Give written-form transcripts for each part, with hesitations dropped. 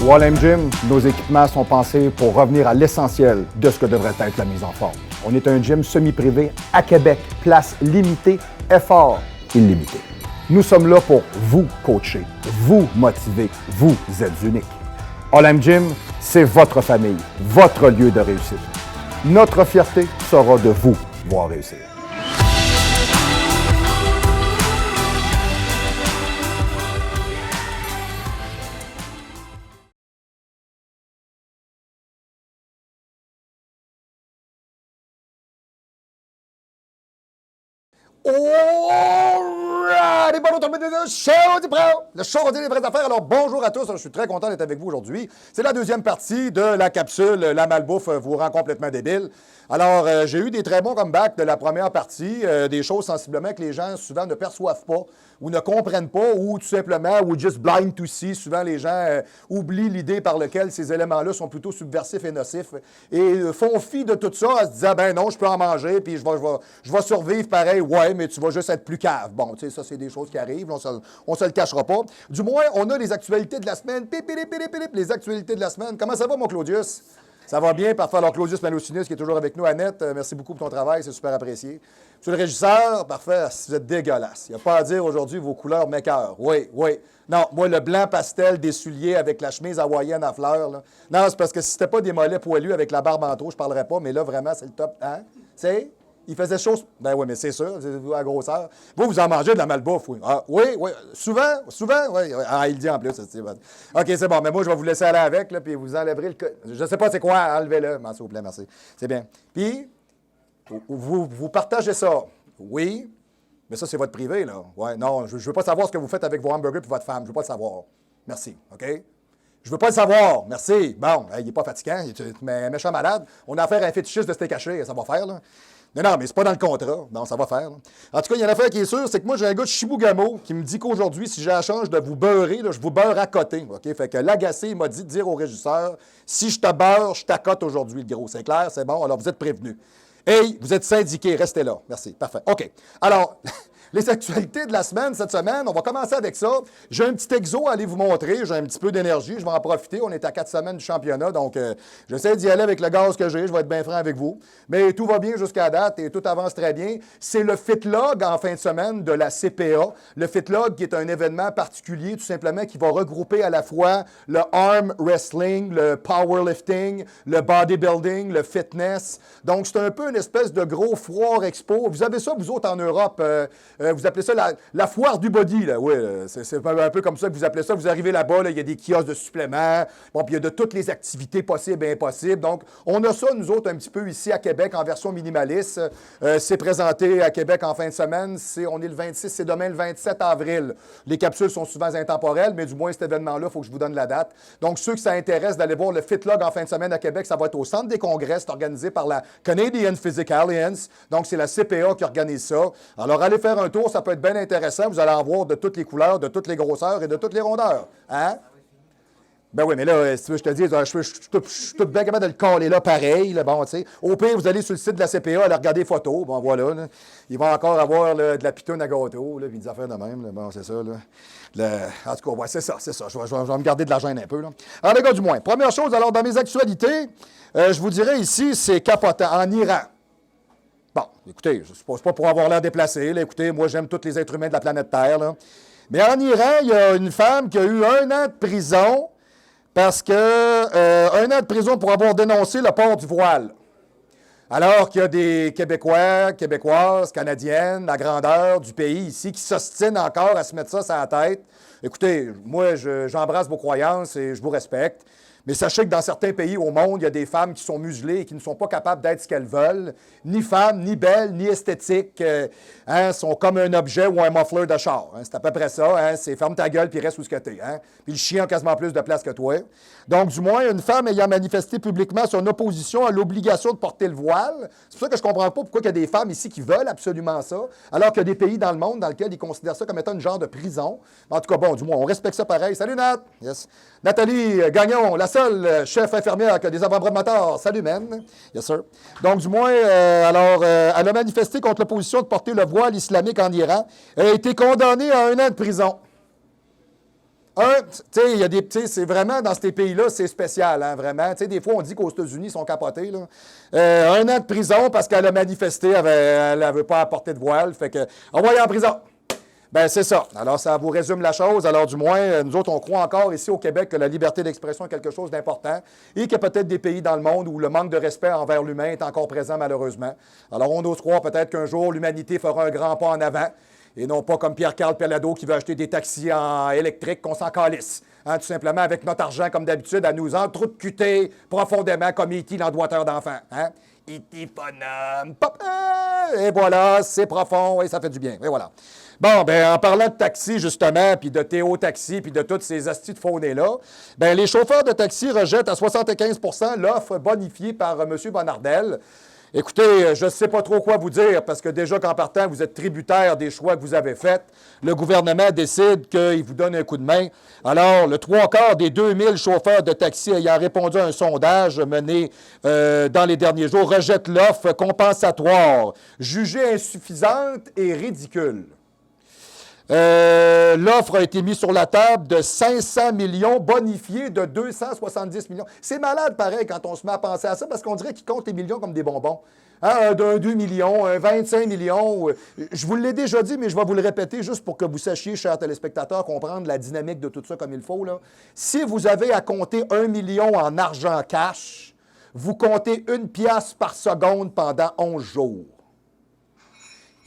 Wall-M Gym, nos équipements sont pensés pour revenir à l'essentiel de ce que devrait être la mise en forme. On est un gym semi-privé à Québec, place limitée, effort illimité. Nous sommes là pour vous coacher, vous motiver, vous êtes unique. Wall-M Gym, c'est votre famille, votre lieu de réussite. Notre fierté sera de vous voir réussir. Alright, bon, le show du pro, le show des vraies affaires. Alors, bonjour à tous, je suis très content d'être avec vous aujourd'hui. C'est la deuxième partie de la capsule La malbouffe vous rend complètement débile. Alors, j'ai eu des très bons comebacks de la première partie, des choses sensiblement que les gens souvent ne perçoivent pas ou ne comprennent pas ou tout simplement, ou just blind to see. Souvent, les gens oublient l'idée par laquelle ces éléments-là sont plutôt subversifs et nocifs et font fi de tout ça en se disant, ben non, je peux en manger puis je vais survivre pareil. Ouais, mais tu vas juste être plus cave. Bon, tu sais, ça, c'est des choses qui arrivent. On se le cachera pas. Du moins, on a les actualités de la semaine. Les actualités de la semaine. Comment ça va, mon Claudius? Ça va bien, parfait. Alors, Claudius Manocinus, qui est toujours avec nous, Annette, merci beaucoup pour ton travail, c'est super apprécié. Monsieur le régisseur, parfait, vous êtes dégueulasse. Il n'y a pas à dire aujourd'hui vos couleurs m'écœurent. Oui, oui. Non, moi, le blanc pastel des souliers avec la chemise hawaïenne à fleurs, là. Non, c'est parce que si c'était pas des mollets poilus avec la barbe en trop, je ne parlerais pas, mais là, vraiment, c'est le top. Hein? C'est? Il faisait chaud. Ben oui, mais c'est sûr, c'est la grosseur. Vous en mangez de la malbouffe, oui. Ah, oui, oui. Souvent, oui. Ah, il le dit en plus. OK, c'est bon, mais moi, je vais vous laisser aller avec, là, puis vous enlèverez le... Je ne sais pas c'est quoi, enlevez-le, s'il vous plaît, merci. C'est bien. Puis, vous partagez ça. Oui, mais ça, c'est votre privé, là. Ouais, non, je ne veux pas savoir ce que vous faites avec vos hamburgers et votre femme. Je ne veux pas le savoir. Merci, OK? Je veux pas le savoir. Merci. Bon, il n'est pas fatigant. Il est un méchant malade. On a affaire à un fétichiste de steak haché. Ça va faire, là. Non, mais c'est pas dans le contrat. Non, ça va faire. Là. En tout cas, il y a une affaire qui est sûre, c'est que moi, j'ai un gars de Chibougamau qui me dit qu'aujourd'hui, si j'ai la chance de vous beurrer, là, je vous beurre à côté. OK? Fait que l'agacé, il m'a dit de dire au régisseur, si je te beurre, je t'accote aujourd'hui, le gros. C'est clair? C'est bon? Alors, vous êtes prévenus. Hey, vous êtes syndiqués. Restez là. Merci. Parfait. OK. Alors... Les actualités de la semaine, cette semaine, on va commencer avec ça. J'ai un petit exo à aller vous montrer. J'ai un petit peu d'énergie. Je vais en profiter. On est à 4 semaines du championnat, donc j'essaie d'y aller avec le gaz que j'ai. Je vais être bien franc avec vous. Mais tout va bien jusqu'à date et tout avance très bien. C'est le FitLog en fin de semaine de la CPA. Le FitLog qui est un événement particulier, tout simplement, qui va regrouper à la fois le arm wrestling, le powerlifting, le bodybuilding, le fitness. Donc, c'est un peu une espèce de gros foire expo. Vous avez ça, vous autres, en Europe. Vous appelez ça la foire du body, là. Oui, c'est un peu comme ça que vous appelez ça. Vous arrivez là-bas, là, il y a des kiosques de suppléments, bon, puis il y a de toutes les activités possibles et impossibles. Donc, on a ça, nous autres, un petit peu ici à Québec, en version minimaliste. C'est présenté à Québec en fin de semaine. On est le 26, c'est demain le 27 avril. Les capsules sont souvent intemporelles, mais du moins, cet événement-là, il faut que je vous donne la date. Donc, ceux que ça intéresse d'aller voir le FitLog en fin de semaine à Québec, ça va être au Centre des congrès. C'est organisé par la Canadian Physique Alliance. Donc, c'est la CPA qui organise ça. Alors, allez faire un tour, ça peut être bien intéressant. Vous allez en voir de toutes les couleurs, de toutes les grosseurs et de toutes les rondeurs. Hein? Ben oui, mais là, si tu veux, je te dis, je suis tout bien capable de le caler là, pareil. Là, bon, tu sais. Au pire, vous allez sur le site de la CPA, aller regarder les photos. Bon, voilà. Là. Ils vont encore avoir là, de la pitoune à gâteau, là, puis des affaires de même. Là. Bon, c'est ça. Là. En tout cas, ouais, c'est ça. Je vais me garder de la gêne un peu. Là. Alors, les gars, du moins. Première chose, alors, dans mes actualités, je vous dirais ici, c'est capotant. En Iran. Bon, écoutez, je ne suppose pas pour avoir l'air déplacé. Là, écoutez, moi, j'aime tous les êtres humains de la planète Terre. Là. Mais en Iran, il y a une femme qui a eu 1 an de prison parce que 1 an de prison pour avoir dénoncé le port du voile. Alors qu'il y a des Québécois, Québécoises, Canadiennes, la grandeur du pays ici, qui s'ostinent encore à se mettre ça sur la tête. Écoutez, moi, j'embrasse vos croyances et je vous respecte. Mais sachez que dans certains pays au monde, il y a des femmes qui sont muselées et qui ne sont pas capables d'être ce qu'elles veulent. Ni femmes, ni belles, ni esthétiques. Sont comme un objet ou un muffler de char. Hein, c'est à peu près ça. Hein, c'est ferme ta gueule puis reste où ce que t'es. Hein. Puis le chien a quasiment plus de place que toi. Donc, du moins, une femme ayant manifesté publiquement son opposition à l'obligation de porter le voile. C'est pour ça que je ne comprends pas pourquoi il y a des femmes ici qui veulent absolument ça, alors qu'il y a des pays dans le monde dans lesquels ils considèrent ça comme étant une genre de prison. En tout cas, bon, du moins, on respecte ça pareil. Salut, Nat! Yes. Nathalie Gagnon, la seule chef infirmière qui a des avant-bras de moteur. Salut, man. Yes, sir. Donc, du moins, elle a manifesté contre l'opposition de porter le voile islamique en Iran. Elle a été condamnée à 1 an de prison. Tu sais, il y a des, c'est vraiment, dans ces pays-là, c'est spécial, hein, vraiment. Tu sais, des fois, on dit qu'aux États-Unis, ils sont capotés, là. 1 an de prison parce qu'elle a manifesté, elle n'avait pas apporté de voile, fait que, envoyez en prison. Ben c'est ça. Alors, ça vous résume la chose. Alors, du moins, nous autres, on croit encore ici au Québec que la liberté d'expression est quelque chose d'important et qu'il y a peut-être des pays dans le monde où le manque de respect envers l'humain est encore présent, malheureusement. Alors, on ose croire peut-être qu'un jour, l'humanité fera un grand pas en avant et non pas comme Pierre-Carl Pellado qui veut acheter des taxis en électrique qu'on s'en calisse. Hein, tout simplement, avec notre argent, comme d'habitude, à nous entrecuter profondément comme E.T. l'emboîteur d'enfants. Hein? E.T. bonhomme, papa! Et voilà, c'est profond et ça fait du bien. Et voilà. Bon, bien, en parlant de taxi, justement, puis de Théo Taxi, puis de toutes ces astis de faunés-là, bien, les chauffeurs de taxi rejettent à 75 % l'offre bonifiée par M. Bonnardel. Écoutez, je ne sais pas trop quoi vous dire, parce que déjà qu'en partant, vous êtes tributaire des choix que vous avez faits. Le gouvernement décide qu'il vous donne un coup de main. Alors, le 3/4 des 2000 chauffeurs de taxi ayant répondu à un sondage mené dans les derniers jours rejettent l'offre compensatoire, jugée insuffisante et ridicule. L'offre a été mise sur la table de 500 millions, bonifiée de 270 millions. C'est malade, pareil, quand on se met à penser à ça, parce qu'on dirait qu'ils comptent les millions comme des bonbons. Hein, d'un 2 millions, un 25 millions. Je vous l'ai déjà dit, mais je vais vous le répéter juste pour que vous sachiez, chers téléspectateurs, comprendre la dynamique de tout ça comme il faut, là. Si vous avez à compter 1 million en argent cash, vous comptez 1 pièce par seconde pendant 11 jours.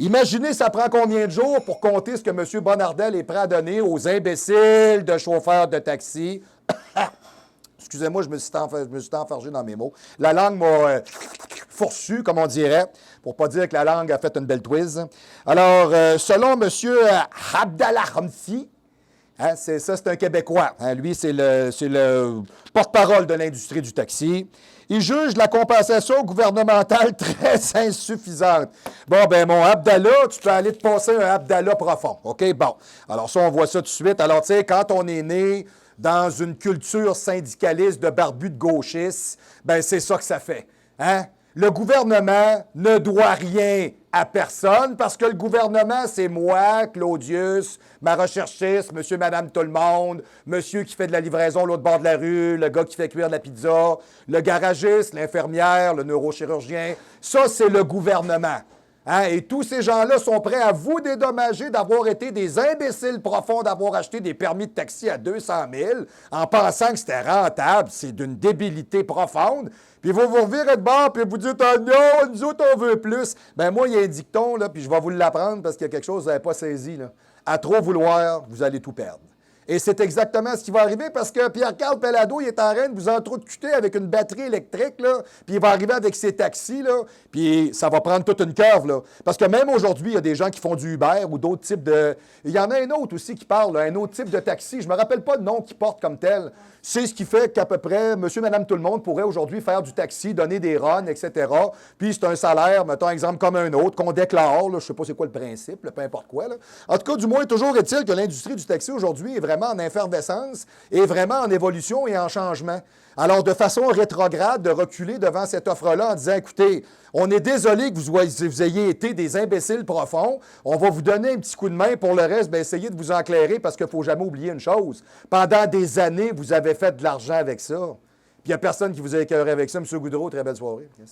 Imaginez, ça prend combien de jours pour compter ce que M. Bonnardel est prêt à donner aux imbéciles de chauffeurs de taxi. Excusez-moi, je me suis enfargé dans mes mots. La langue m'a fourchu, comme on dirait, pour ne pas dire que la langue a fait une belle twist. Alors, selon M. Abdallah Hamsi, hein, c'est un Québécois. Hein, lui, c'est le porte-parole de l'industrie du taxi. Il juge la compensation gouvernementale très insuffisante. Bon, ben mon Abdallah, tu peux aller te passer un Abdallah profond. OK? Bon. Alors ça, on voit ça tout de suite. Alors, tu sais, quand on est né dans une culture syndicaliste de barbus de gauchistes, ben c'est ça que ça fait. Hein? Le gouvernement ne doit rien à personne parce que le gouvernement, c'est moi, Claudius, ma recherchiste, monsieur, madame, tout le monde, monsieur qui fait de la livraison à l'autre bord de la rue, le gars qui fait cuire de la pizza, le garagiste, l'infirmière, le neurochirurgien. Ça, c'est le gouvernement. Hein? Et tous ces gens-là sont prêts à vous dédommager d'avoir été des imbéciles profonds, d'avoir acheté des permis de taxi à 200 000 en pensant que c'était rentable. C'est d'une débilité profonde. Puis vous vous revirez de bord, puis vous dites « Ah non, nous autres, on veut plus. » Ben moi, il y a un dicton, là, puis je vais vous l'apprendre parce qu'il y a quelque chose que vous n'avez pas saisi. Là. À trop vouloir, vous allez tout perdre. Et c'est exactement ce qui va arriver parce que Pierre-Carl Pellado, il est en train de vous entrecuter avec une batterie électrique, là, puis il va arriver avec ses taxis, là, puis ça va prendre toute une curve. Là. Parce que même aujourd'hui, il y a des gens qui font du Uber ou d'autres types de... Il y en a un autre aussi qui parle, là, un autre type de taxi. Je ne me rappelle pas le nom qu'il porte comme tel. C'est ce qui fait qu'à peu près, monsieur, madame, tout le monde pourrait aujourd'hui faire du taxi, donner des runs, etc. Puis c'est un salaire, mettons, exemple, comme un autre, qu'on déclare. Là, je ne sais pas c'est quoi le principe, là, peu importe quoi. Là. En tout cas, du moins, toujours est-il que l'industrie du taxi aujourd'hui est vraiment en effervescence et vraiment en évolution et en changement. Alors, de façon rétrograde, de reculer devant cette offre-là en disant, écoutez, on est désolé que vous ayez été des imbéciles profonds. On va vous donner un petit coup de main. Pour le reste, bien, essayez de vous éclairer parce qu'il ne faut jamais oublier une chose. Pendant des années, vous avez fait de l'argent avec ça. Puis il n'y a personne qui vous a écœuré avec ça. M. Goudreau, très belle soirée. Tu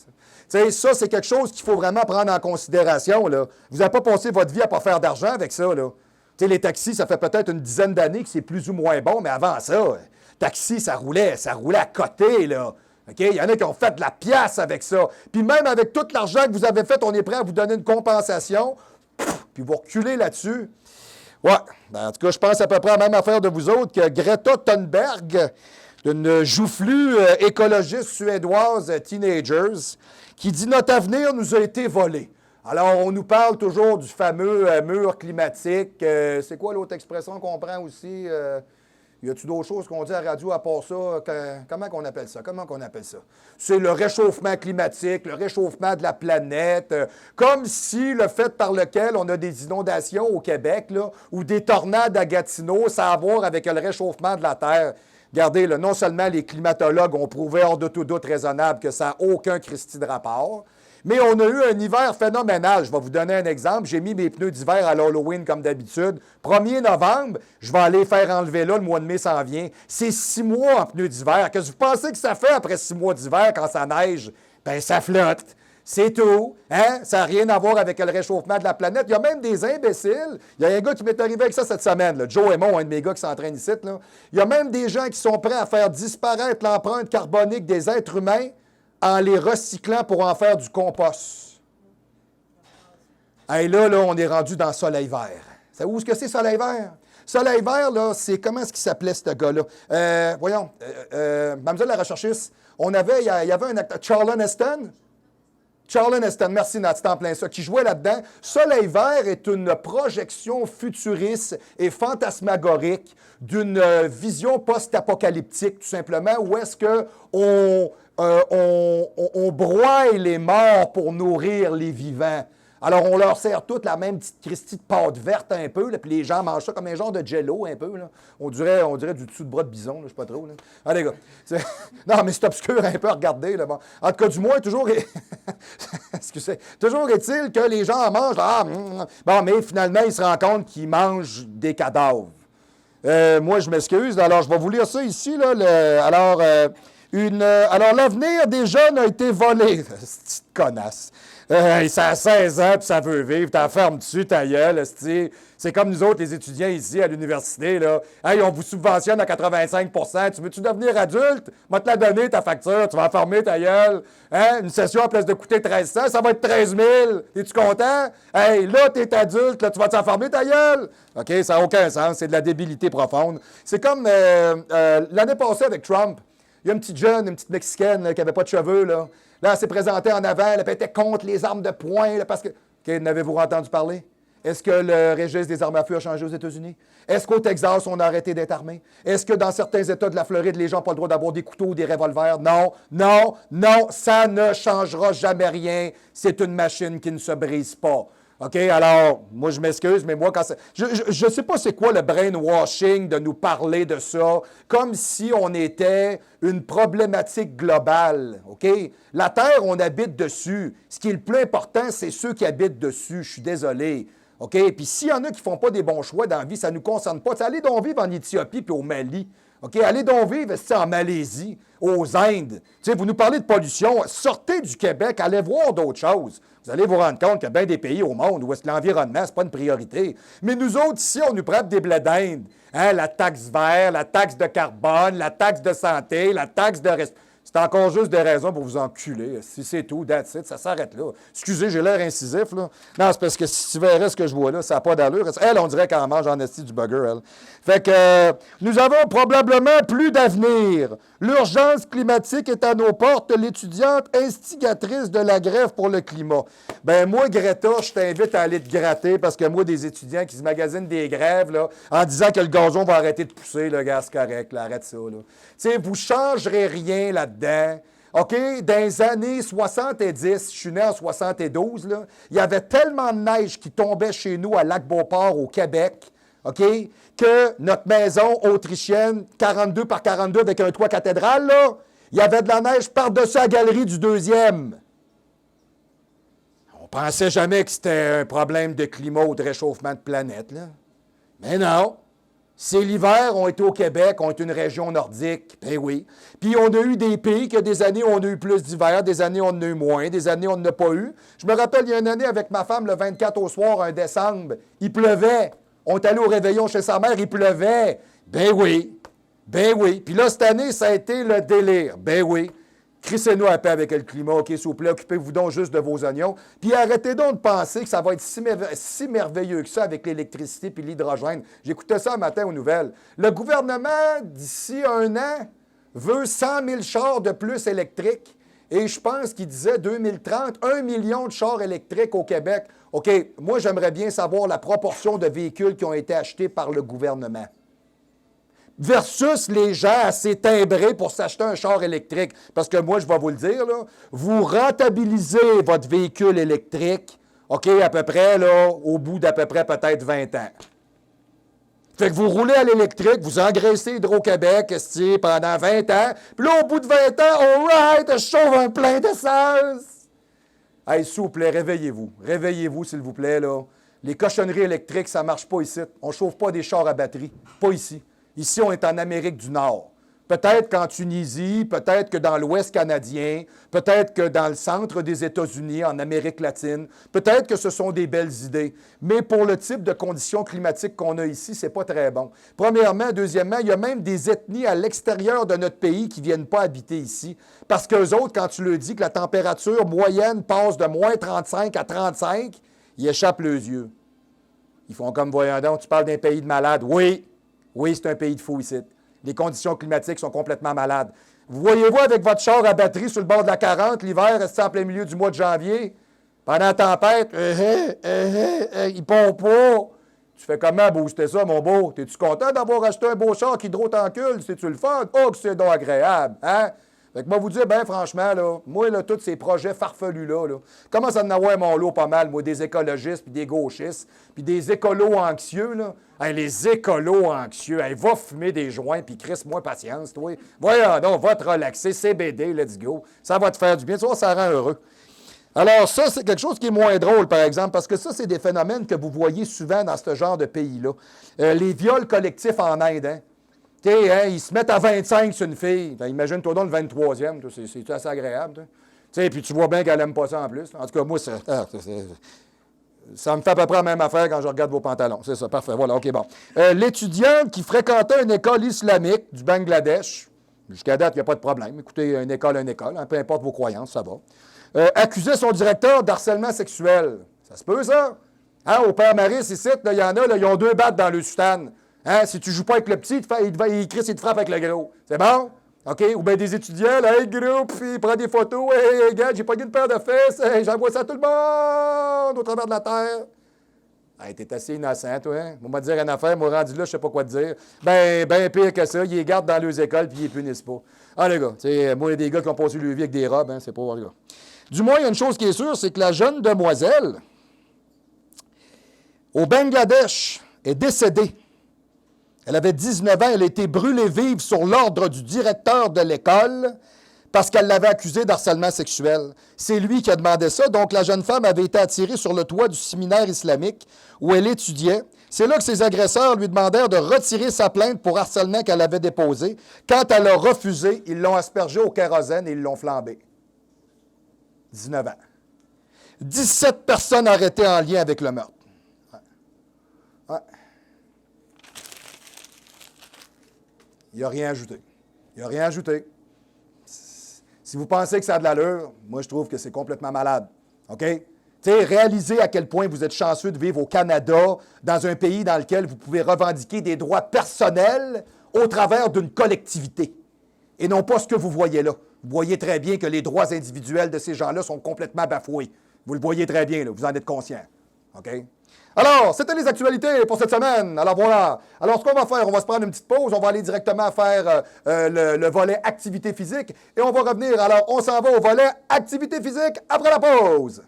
sais, ça, c'est quelque chose qu'il faut vraiment prendre en considération. Là. Vous n'avez pas passé votre vie à ne pas faire d'argent avec ça. Là. Tu sais, les taxis, ça fait peut-être une dizaine d'années que c'est plus ou moins bon, mais avant ça, taxi, ça roulait à côté, là. OK? Il y en a qui ont fait de la pièce avec ça. Puis même avec tout l'argent que vous avez fait, on est prêt à vous donner une compensation. Puis vous reculez là-dessus. Ouais. Ben, en tout cas, je pense à peu près à la même affaire de vous autres que Greta Thunberg, une joufflue écologiste suédoise teenagers, qui dit « Notre avenir nous a été volé ». Alors, on nous parle toujours du fameux mur climatique. C'est quoi l'autre expression qu'on prend aussi? Y a-t-il d'autres choses qu'on dit à la radio à part ça? Comment qu'on appelle ça? C'est le réchauffement climatique, le réchauffement de la planète, comme si le fait par lequel on a des inondations au Québec là, ou des tornades à Gatineau, ça a à voir avec le réchauffement de la Terre. Regardez, là, non seulement les climatologues ont prouvé hors de tout doute raisonnable que ça n'a aucun Christi de rapport, Mais on a eu un hiver phénoménal. Je vais vous donner un exemple. J'ai mis mes pneus d'hiver à l'Halloween comme d'habitude. 1er novembre, je vais aller faire enlever là, le mois de mai s'en vient. C'est 6 mois en pneus d'hiver. Qu'est-ce que vous pensez que ça fait après 6 mois d'hiver quand ça neige? Ben ça flotte. C'est tout. Hein? Ça n'a rien à voir avec le réchauffement de la planète. Il y a même des imbéciles. Il y a un gars qui m'est arrivé avec ça cette semaine. Là. Joe Aymon, un de mes gars qui s'entraîne ici. Là. Il y a même des gens qui sont prêts à faire disparaître l'empreinte carbonique des êtres humains en les recyclant pour en faire du compost. Hey, là, on est rendu dans Soleil Vert. C'est où est-ce que c'est Soleil Vert? Soleil Vert, là, c'est comment est-ce qu'il s'appelait, ce gars-là? Voyons, mademoiselle la recherchiste, il y avait un acteur, Charlton Heston. Charlton Heston, merci Nat, c'est en plein ça, qui jouait là-dedans. Soleil Vert est une projection futuriste et fantasmagorique d'une vision post-apocalyptique, tout simplement, où est-ce qu'on broie les morts pour nourrir les vivants. Alors, on leur sert toute la même petite Christie de pâte verte un peu, là, puis les gens mangent ça comme un genre de jello un peu. Là. On dirait du dessous de bras de bison, là, je sais pas trop. Là. Ah, les gars. Non, mais c'est obscur un peu à regarder. Là, bon. En tout cas, du moins, toujours est-il que les gens en mangent. Bon, mais finalement, ils se rendent compte qu'ils mangent des cadavres. Moi, je m'excuse. Alors, je vais vous lire ça ici. Là, alors, l'avenir des jeunes a été volé. Cette connasse. Ça a 16 ans, puis ça veut vivre. T'en fermes dessus, ta gueule, c'est comme nous autres, les étudiants ici à l'université, là. Hey, on vous subventionne à 85 %. Tu veux-tu devenir adulte? Va te la donner, ta facture. Tu vas fermer ta gueule. Hein? Une session, à place de coûter 1300, ça va être 13 000. Es-tu content? Hey, là, t'es adulte, là, tu vas t'enfermer ta gueule? OK, ça n'a aucun sens. C'est de la débilité profonde. C'est comme l'année passée avec Trump. Il y a une petite jeune, une petite Mexicaine là, qui n'avait pas de cheveux, là. Là, elle s'est présentée en avant, elle était contre les armes de poing, là, parce que... OK, n'avez-vous entendu parler? Est-ce que le registre des armes à feu a changé aux États-Unis? Est-ce qu'au Texas, on a arrêté d'être armé? Est-ce que dans certains États de la Floride, les gens n'ont pas le droit d'avoir des couteaux ou des revolvers? Non, non, non, ça ne changera jamais rien. C'est une machine qui ne se brise pas. OK, alors, moi, je m'excuse, mais moi, quand ça... Je ne sais pas c'est quoi le brainwashing de nous parler de ça, comme si on était une problématique globale, OK? La Terre, on habite dessus. Ce qui est le plus important, c'est ceux qui habitent dessus. Je suis désolé. OK? Puis s'il y en a qui ne font pas des bons choix dans la vie, ça ne nous concerne pas. Allez donc vivre en Éthiopie puis au Mali. OK? Allez donc vivre en Malaisie, aux Indes. Vous nous parlez de pollution. Sortez du Québec, allez voir d'autres choses. Vous allez vous rendre compte qu'il y a bien des pays au monde où est-ce que l'environnement, ce n'est pas une priorité. Mais nous autres, ici, on nous prête des blés d'Inde. Hein? La taxe vert, la taxe de carbone, la taxe de santé, la taxe de... C'est encore juste des raisons pour vous enculer. Si c'est tout, that's it, ça s'arrête là. Excusez, j'ai l'air incisif, là. Non, c'est parce que si tu verrais ce que je vois là, ça n'a pas d'allure. Elle, on dirait qu'elle mange en esti du burger, elle. Fait que nous avons probablement plus d'avenir. L'urgence climatique est à nos portes. L'étudiante instigatrice de la grève pour le climat. Ben moi, Greta, je t'invite à aller te gratter parce que moi, des étudiants qui se magasinent des grèves, là, en disant que le gazon va arrêter de pousser, le gars, c'est correct, là, arrête ça, là. Tu sais, vous ne changerez rien là-dedans. OK? Dans les années 70, je suis né en 72, là, il y avait tellement de neige qui tombait chez nous à Lac-Beauport, au Québec, OK? Que notre maison autrichienne, 42 par 42 avec un toit cathédral, là, il y avait de la neige par-dessus la galerie du deuxième. On pensait jamais que c'était un problème de climat ou de réchauffement de planète, là. Mais non. C'est l'hiver, on était au Québec, on est une région nordique, ben oui. Puis on a eu des pays que des années on a eu plus d'hiver, des années on en a eu moins, des années on n'en a pas eu. Je me rappelle, il y a une année avec ma femme, le 24 au soir, un décembre, il pleuvait. On est allé au réveillon chez sa mère, il pleuvait. Ben oui, ben oui. Puis là, cette année, ça a été le délire. Ben oui. Crissez-nous à paix avec le climat, OK, s'il vous plaît, occupez-vous donc juste de vos oignons. Puis arrêtez donc de penser que ça va être si merveilleux que ça avec l'électricité puis l'hydrogène. J'écoutais ça un matin aux nouvelles. Le gouvernement, d'ici 1 an, veut 100 000 chars de plus électriques. Et je pense qu'il disait 2030, 1 million de chars électriques au Québec. OK, moi, j'aimerais bien savoir la proportion de véhicules qui ont été achetés par le gouvernement versus les gens assez timbrés pour s'acheter un char électrique. Parce que moi, je vais vous le dire, là, vous rentabilisez votre véhicule électrique, OK, à peu près, là, au bout d'à peu près peut-être 20 ans. Fait que vous roulez à l'électrique, vous engraissez Hydro-Québec pendant 20 ans, puis là, au bout de 20 ans, all right, je sauve un plein d'essence. Hey, s'il vous plaît, réveillez-vous. Réveillez-vous, s'il vous plaît, là. Les cochonneries électriques, ça ne marche pas ici. On ne chauffe pas des chars à batterie. Pas ici. Ici, on est en Amérique du Nord. Peut-être qu'en Tunisie, peut-être que dans l'Ouest canadien, peut-être que dans le centre des États-Unis, en Amérique latine, peut-être que ce sont des belles idées. Mais pour le type de conditions climatiques qu'on a ici, c'est pas très bon. Premièrement. Deuxièmement, il y a même des ethnies à l'extérieur de notre pays qui ne viennent pas habiter ici. Parce qu'eux autres, quand tu leur dis que la température moyenne passe de moins 35 à 35, ils échappent les yeux. Ils font comme, voyons donc, tu parles d'un pays de malades. Oui, c'est un pays de fous ici. Les conditions climatiques sont complètement malades. Vous voyez-vous avec votre char à batterie sur le bord de la 40, l'hiver, resté en plein milieu du mois de janvier, pendant la tempête, il pompe pas. Tu fais comment booster ça, mon beau? T'es-tu content d'avoir acheté un beau char qui hydrotancule? C'est-tu le fun? Oh, que c'est donc agréable, hein? Fait que moi, vous dire, bien franchement, là, moi, là, tous ces projets farfelus-là, commence à en avoir mon lot pas mal, moi, des écologistes, puis des gauchistes, puis des écolos anxieux, là. Hey, les écolos anxieux, hey, va fumer des joints, puis crisse-moi patience, toi. Voyons donc, va te relaxer, CBD, let's go. Ça va te faire du bien, tu vois, ça rend heureux. Alors ça, c'est quelque chose qui est moins drôle, par exemple, parce que ça, c'est des phénomènes que vous voyez souvent dans ce genre de pays-là. Les viols collectifs en Inde, hein? Hein, ils se mettent à 25 sur une fille. Ben, imagine-toi donc le 23e. C'est assez agréable. Puis tu vois bien qu'elle n'aime pas ça en plus. En tout cas, moi, ça me fait à peu près la même affaire quand je regarde vos pantalons. C'est ça, parfait. Voilà, OK, bon. L'étudiante qui fréquentait une école islamique du Bangladesh, jusqu'à date, il n'y a pas de problème. Écoutez, une école, hein, peu importe vos croyances, ça va. Accusait son directeur d'harcèlement sexuel. Ça se peut, ça? Hein, au Père Maris, ici, il y en a, là, ils ont 2 battes dans le soutane. Hein, si tu ne joues pas avec le petit, il crie, il te frappe avec le gros. C'est bon? OK? Ou bien des étudiants, là, hey, gros, puis il prend des photos. Hey, regarde, j'ai pogné une paire de fesses. Hey, j'envoie ça à tout le monde au travers de la terre. Hey, t'es assez innocent, toi, hein? On va dire une affaire, moi, rendu là, je sais pas quoi te dire. Ben pire que ça, ils les gardent dans leurs écoles, puis ils les punissent pas. Ah, les gars, tu sais, moi, il y a des gars qui ont passé leur vie avec des robes, hein, c'est pas, les gars. Du moins, il y a une chose qui est sûre, c'est que la jeune demoiselle, au Bangladesh, est décédée. Elle avait 19 ans, elle a été brûlée vive sur l'ordre du directeur de l'école parce qu'elle l'avait accusée d'harcèlement sexuel. C'est lui qui a demandé ça. Donc, la jeune femme avait été attirée sur le toit du séminaire islamique où elle étudiait. C'est là que ses agresseurs lui demandèrent de retirer sa plainte pour harcèlement qu'elle avait déposé. Quand elle a refusé, ils l'ont aspergée au kérosène et ils l'ont flambée. 19 ans. 17 personnes arrêtées en lien avec le meurtre. Ouais. Il n'a rien ajouté. Il n'a rien ajouté. Si vous pensez que ça a de l'allure, moi, je trouve que c'est complètement malade. OK? Tu sais, réalisez à quel point vous êtes chanceux de vivre au Canada, dans un pays dans lequel vous pouvez revendiquer des droits personnels au travers d'une collectivité. Et non pas ce que vous voyez là. Vous voyez très bien que les droits individuels de ces gens-là sont complètement bafoués. Vous le voyez très bien, là, vous en êtes conscient. OK? Alors, c'était les actualités pour cette semaine. Alors voilà. Alors, ce qu'on va faire, on va se prendre une petite pause. On va aller directement faire le volet activité physique. Et on va revenir. Alors, on s'en va au volet activité physique après la pause.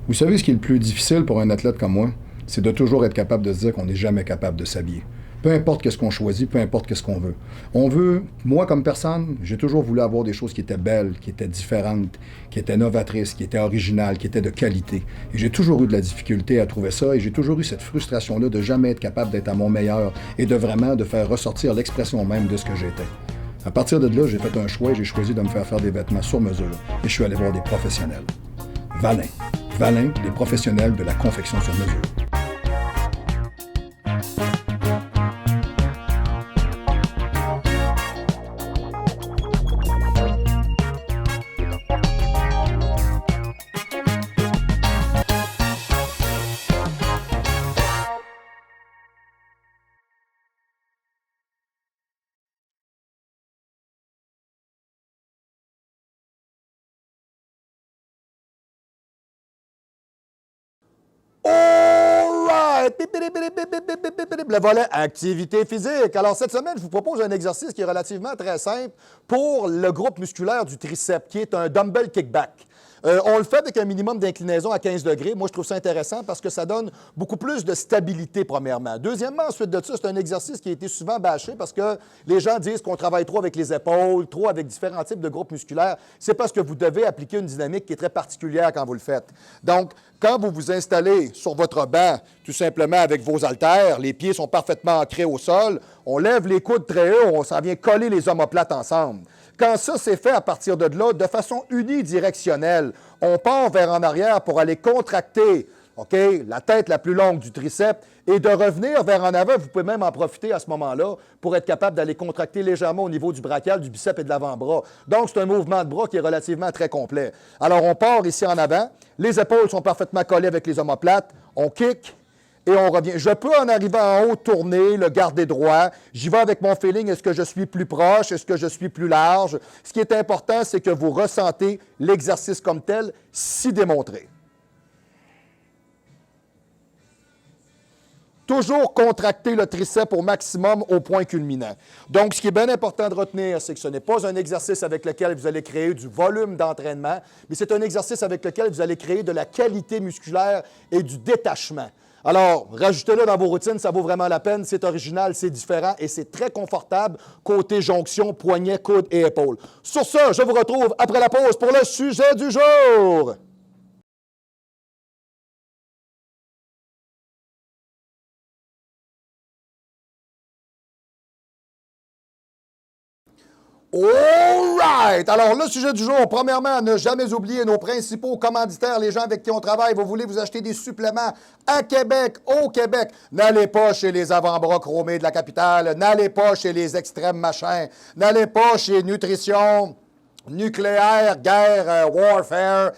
Vous savez ce qui est le plus difficile pour un athlète comme moi? C'est de toujours être capable de se dire qu'on n'est jamais capable de s'habiller. Peu importe qu'est-ce qu'on choisit, peu importe qu'est-ce qu'on veut. On veut, moi comme personne, j'ai toujours voulu avoir des choses qui étaient belles, qui étaient différentes, qui étaient novatrices, qui étaient originales, qui étaient de qualité. Et j'ai toujours eu de la difficulté à trouver ça et j'ai toujours eu cette frustration-là de jamais être capable d'être à mon meilleur et de vraiment de faire ressortir l'expression même de ce que j'étais. À partir de là, j'ai fait un choix et j'ai choisi de me faire des vêtements sur mesure et je suis allé voir des professionnels. Valin. Valin, les professionnels de la confection sur mesure. All right! Le volet activité physique. Alors, cette semaine, je vous propose un exercice qui est relativement très simple pour le groupe musculaire du triceps, qui est un dumbbell kickback. On le fait avec un minimum d'inclinaison à 15 degrés. Moi, je trouve ça intéressant parce que ça donne beaucoup plus de stabilité, premièrement. Deuxièmement, ensuite de ça, c'est un exercice qui a été souvent bâché parce que les gens disent qu'on travaille trop avec les épaules, trop avec différents types de groupes musculaires. C'est parce que vous devez appliquer une dynamique qui est très particulière quand vous le faites. Donc, quand vous vous installez sur votre banc, tout simplement avec vos haltères, les pieds sont parfaitement ancrés au sol, on lève les coudes très haut, on s'en vient coller les omoplates ensemble. Quand ça, c'est fait à partir de là, de façon unidirectionnelle, on part vers en arrière pour aller contracter, OK, la tête la plus longue du triceps et de revenir vers en avant. Vous pouvez même en profiter à ce moment-là pour être capable d'aller contracter légèrement au niveau du brachial, du biceps et de l'avant-bras. Donc, c'est un mouvement de bras qui est relativement très complet. Alors, on part ici en avant. Les épaules sont parfaitement collées avec les omoplates. On kick. Et on revient. Je peux, en arrivant en haut, tourner, le garder droit. J'y vais avec mon feeling. Est-ce que je suis plus proche? Est-ce que je suis plus large? Ce qui est important, c'est que vous ressentez l'exercice comme tel, si démontré. Toujours contracter le triceps au maximum au point culminant. Donc, ce qui est bien important de retenir, c'est que ce n'est pas un exercice avec lequel vous allez créer du volume d'entraînement, mais c'est un exercice avec lequel vous allez créer de la qualité musculaire et du détachement. Alors, rajoutez-le dans vos routines, ça vaut vraiment la peine. C'est original, c'est différent et c'est très confortable côté jonction, poignet, coude et épaules. Sur ce, je vous retrouve après la pause pour le sujet du jour. All right! Alors, le sujet du jour, premièrement, ne jamais oublier nos principaux commanditaires, les gens avec qui on travaille. Vous voulez vous acheter des suppléments à Québec, au Québec. N'allez pas chez les avant-bras chromés de la capitale. N'allez pas chez les extrêmes machins. N'allez pas chez Nutrition nucléaire, guerre, warfare,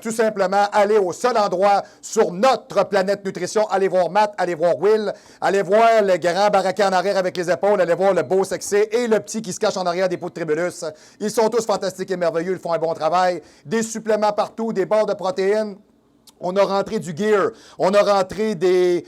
tout simplement, allez au seul endroit sur notre planète nutrition. Allez voir Matt, allez voir Will, allez voir le grand baraquet en arrière avec les épaules, allez voir le beau sexy et le petit qui se cache en arrière des pots de tribulus. Ils sont tous fantastiques et merveilleux, ils font un bon travail. Des suppléments partout, des barres de protéines. On a rentré du gear, on a rentré des,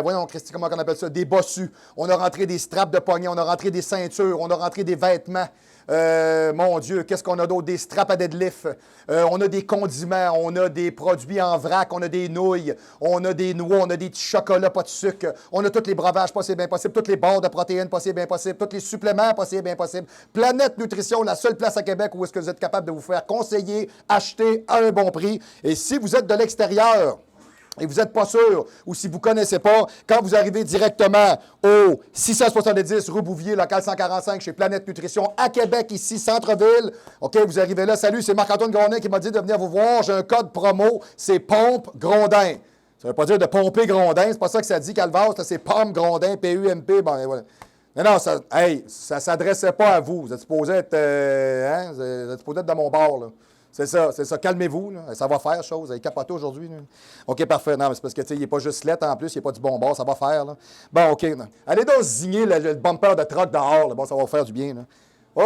voyons, Christy, comment on appelle ça, des bossus, on a rentré des straps de poignet, on a rentré des ceintures, on a rentré des vêtements. Mon Dieu, qu'est-ce qu'on a d'autre? Des straps à deadlift. On a des condiments, on a des produits en vrac, on a des nouilles, on a des noix, on a des petits chocolats, pas de sucre. On a tous les breuvages possibles, impossibles, toutes les barres de protéines possibles, impossibles, tous les suppléments possibles, impossibles. Planète Nutrition, la seule place à Québec où est-ce que vous êtes capable de vous faire conseiller, acheter à un bon prix. Et si vous êtes de l'extérieur, et vous n'êtes pas sûr, ou si vous ne connaissez pas, quand vous arrivez directement au 670 rue Bouvier, local 145, chez Planète Nutrition, à Québec, ici, centre-ville, OK, vous arrivez là, salut, c'est Marc-Antoine Grondin qui m'a dit de venir vous voir, j'ai un code promo, c'est Pompe Grondin. Ça ne veut pas dire de pomper Grondin, c'est pas ça que ça dit, Calvas, c'est Pompe Grondin, P-U-M-P, bon, voilà. Non, ça ne s'adressait pas à vous, vous êtes supposé être, vous êtes supposé être de mon bord, là. C'est ça. Calmez-vous, là. Ça va faire, chose. Vous avez capoté aujourd'hui, là. OK, parfait. Non, mais c'est parce que, tu sais, il n'est pas juste lettre en plus, il n'est pas du bon bord, ça va faire, là. Bon, OK. Non. Allez donc zigner le bumper de truck dehors, là. Bon, ça va vous faire du bien, là. Oui,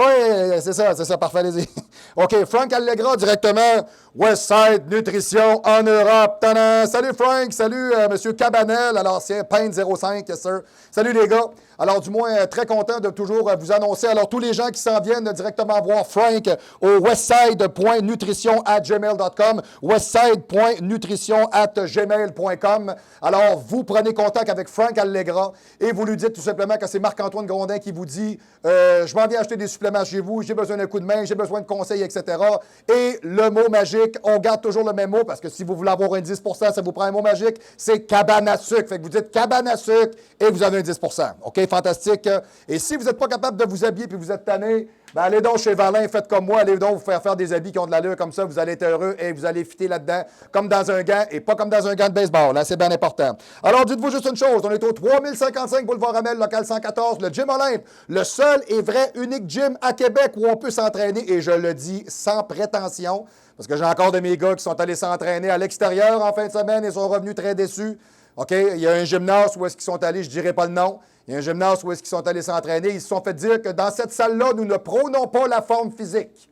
c'est ça, parfait, allez-y. OK, Frank Allegra, directement, Westside Nutrition en Europe. Tadam! Salut Frank, salut M. Cabanel, à l'ancien Pain 05, yes sir. Salut les gars. Alors, du moins, très content de toujours vous annoncer. Alors, tous les gens qui s'en viennent directement voir Frank au westside.nutrition@gmail.com, westside.nutrition@gmail.com. Alors, vous prenez contact avec Frank Allegra et vous lui dites tout simplement que c'est Marc-Antoine Grondin qui vous dit je m'en viens acheter des suppléments chez vous, j'ai besoin d'un coup de main, j'ai besoin de conseils, etc. Et le mot magique, on garde toujours le même mot parce que si vous voulez avoir un 10 ça vous prend un mot magique, c'est cabane à sucre. Fait que vous dites cabane à sucre et vous avez un 10 OK, fantastique. Et si vous n'êtes pas capable de vous habiller puis vous êtes tanné, ben allez donc chez Valin, faites comme moi, allez donc vous faire des habits qui ont de l'allure comme ça, vous allez être heureux et vous allez fitter là-dedans comme dans un gant et pas comme dans un gant de baseball. Là, c'est bien important. Alors, dites-vous juste une chose, on est au 3055 Boulevard Amel, local 114, le Gym Olympe, le seul et vrai unique gym à Québec où on peut s'entraîner et je le dis sans prétention parce que j'ai encore de mes gars qui sont allés s'entraîner à l'extérieur en fin de semaine et sont revenus très déçus. OK? Il y a un gymnase où est-ce qu'ils sont allés, je ne dirai pas le nom. Il y a un gymnase où est-ce qu'ils sont allés s'entraîner. Ils se sont fait dire que dans cette salle-là, nous ne prônons pas la forme physique.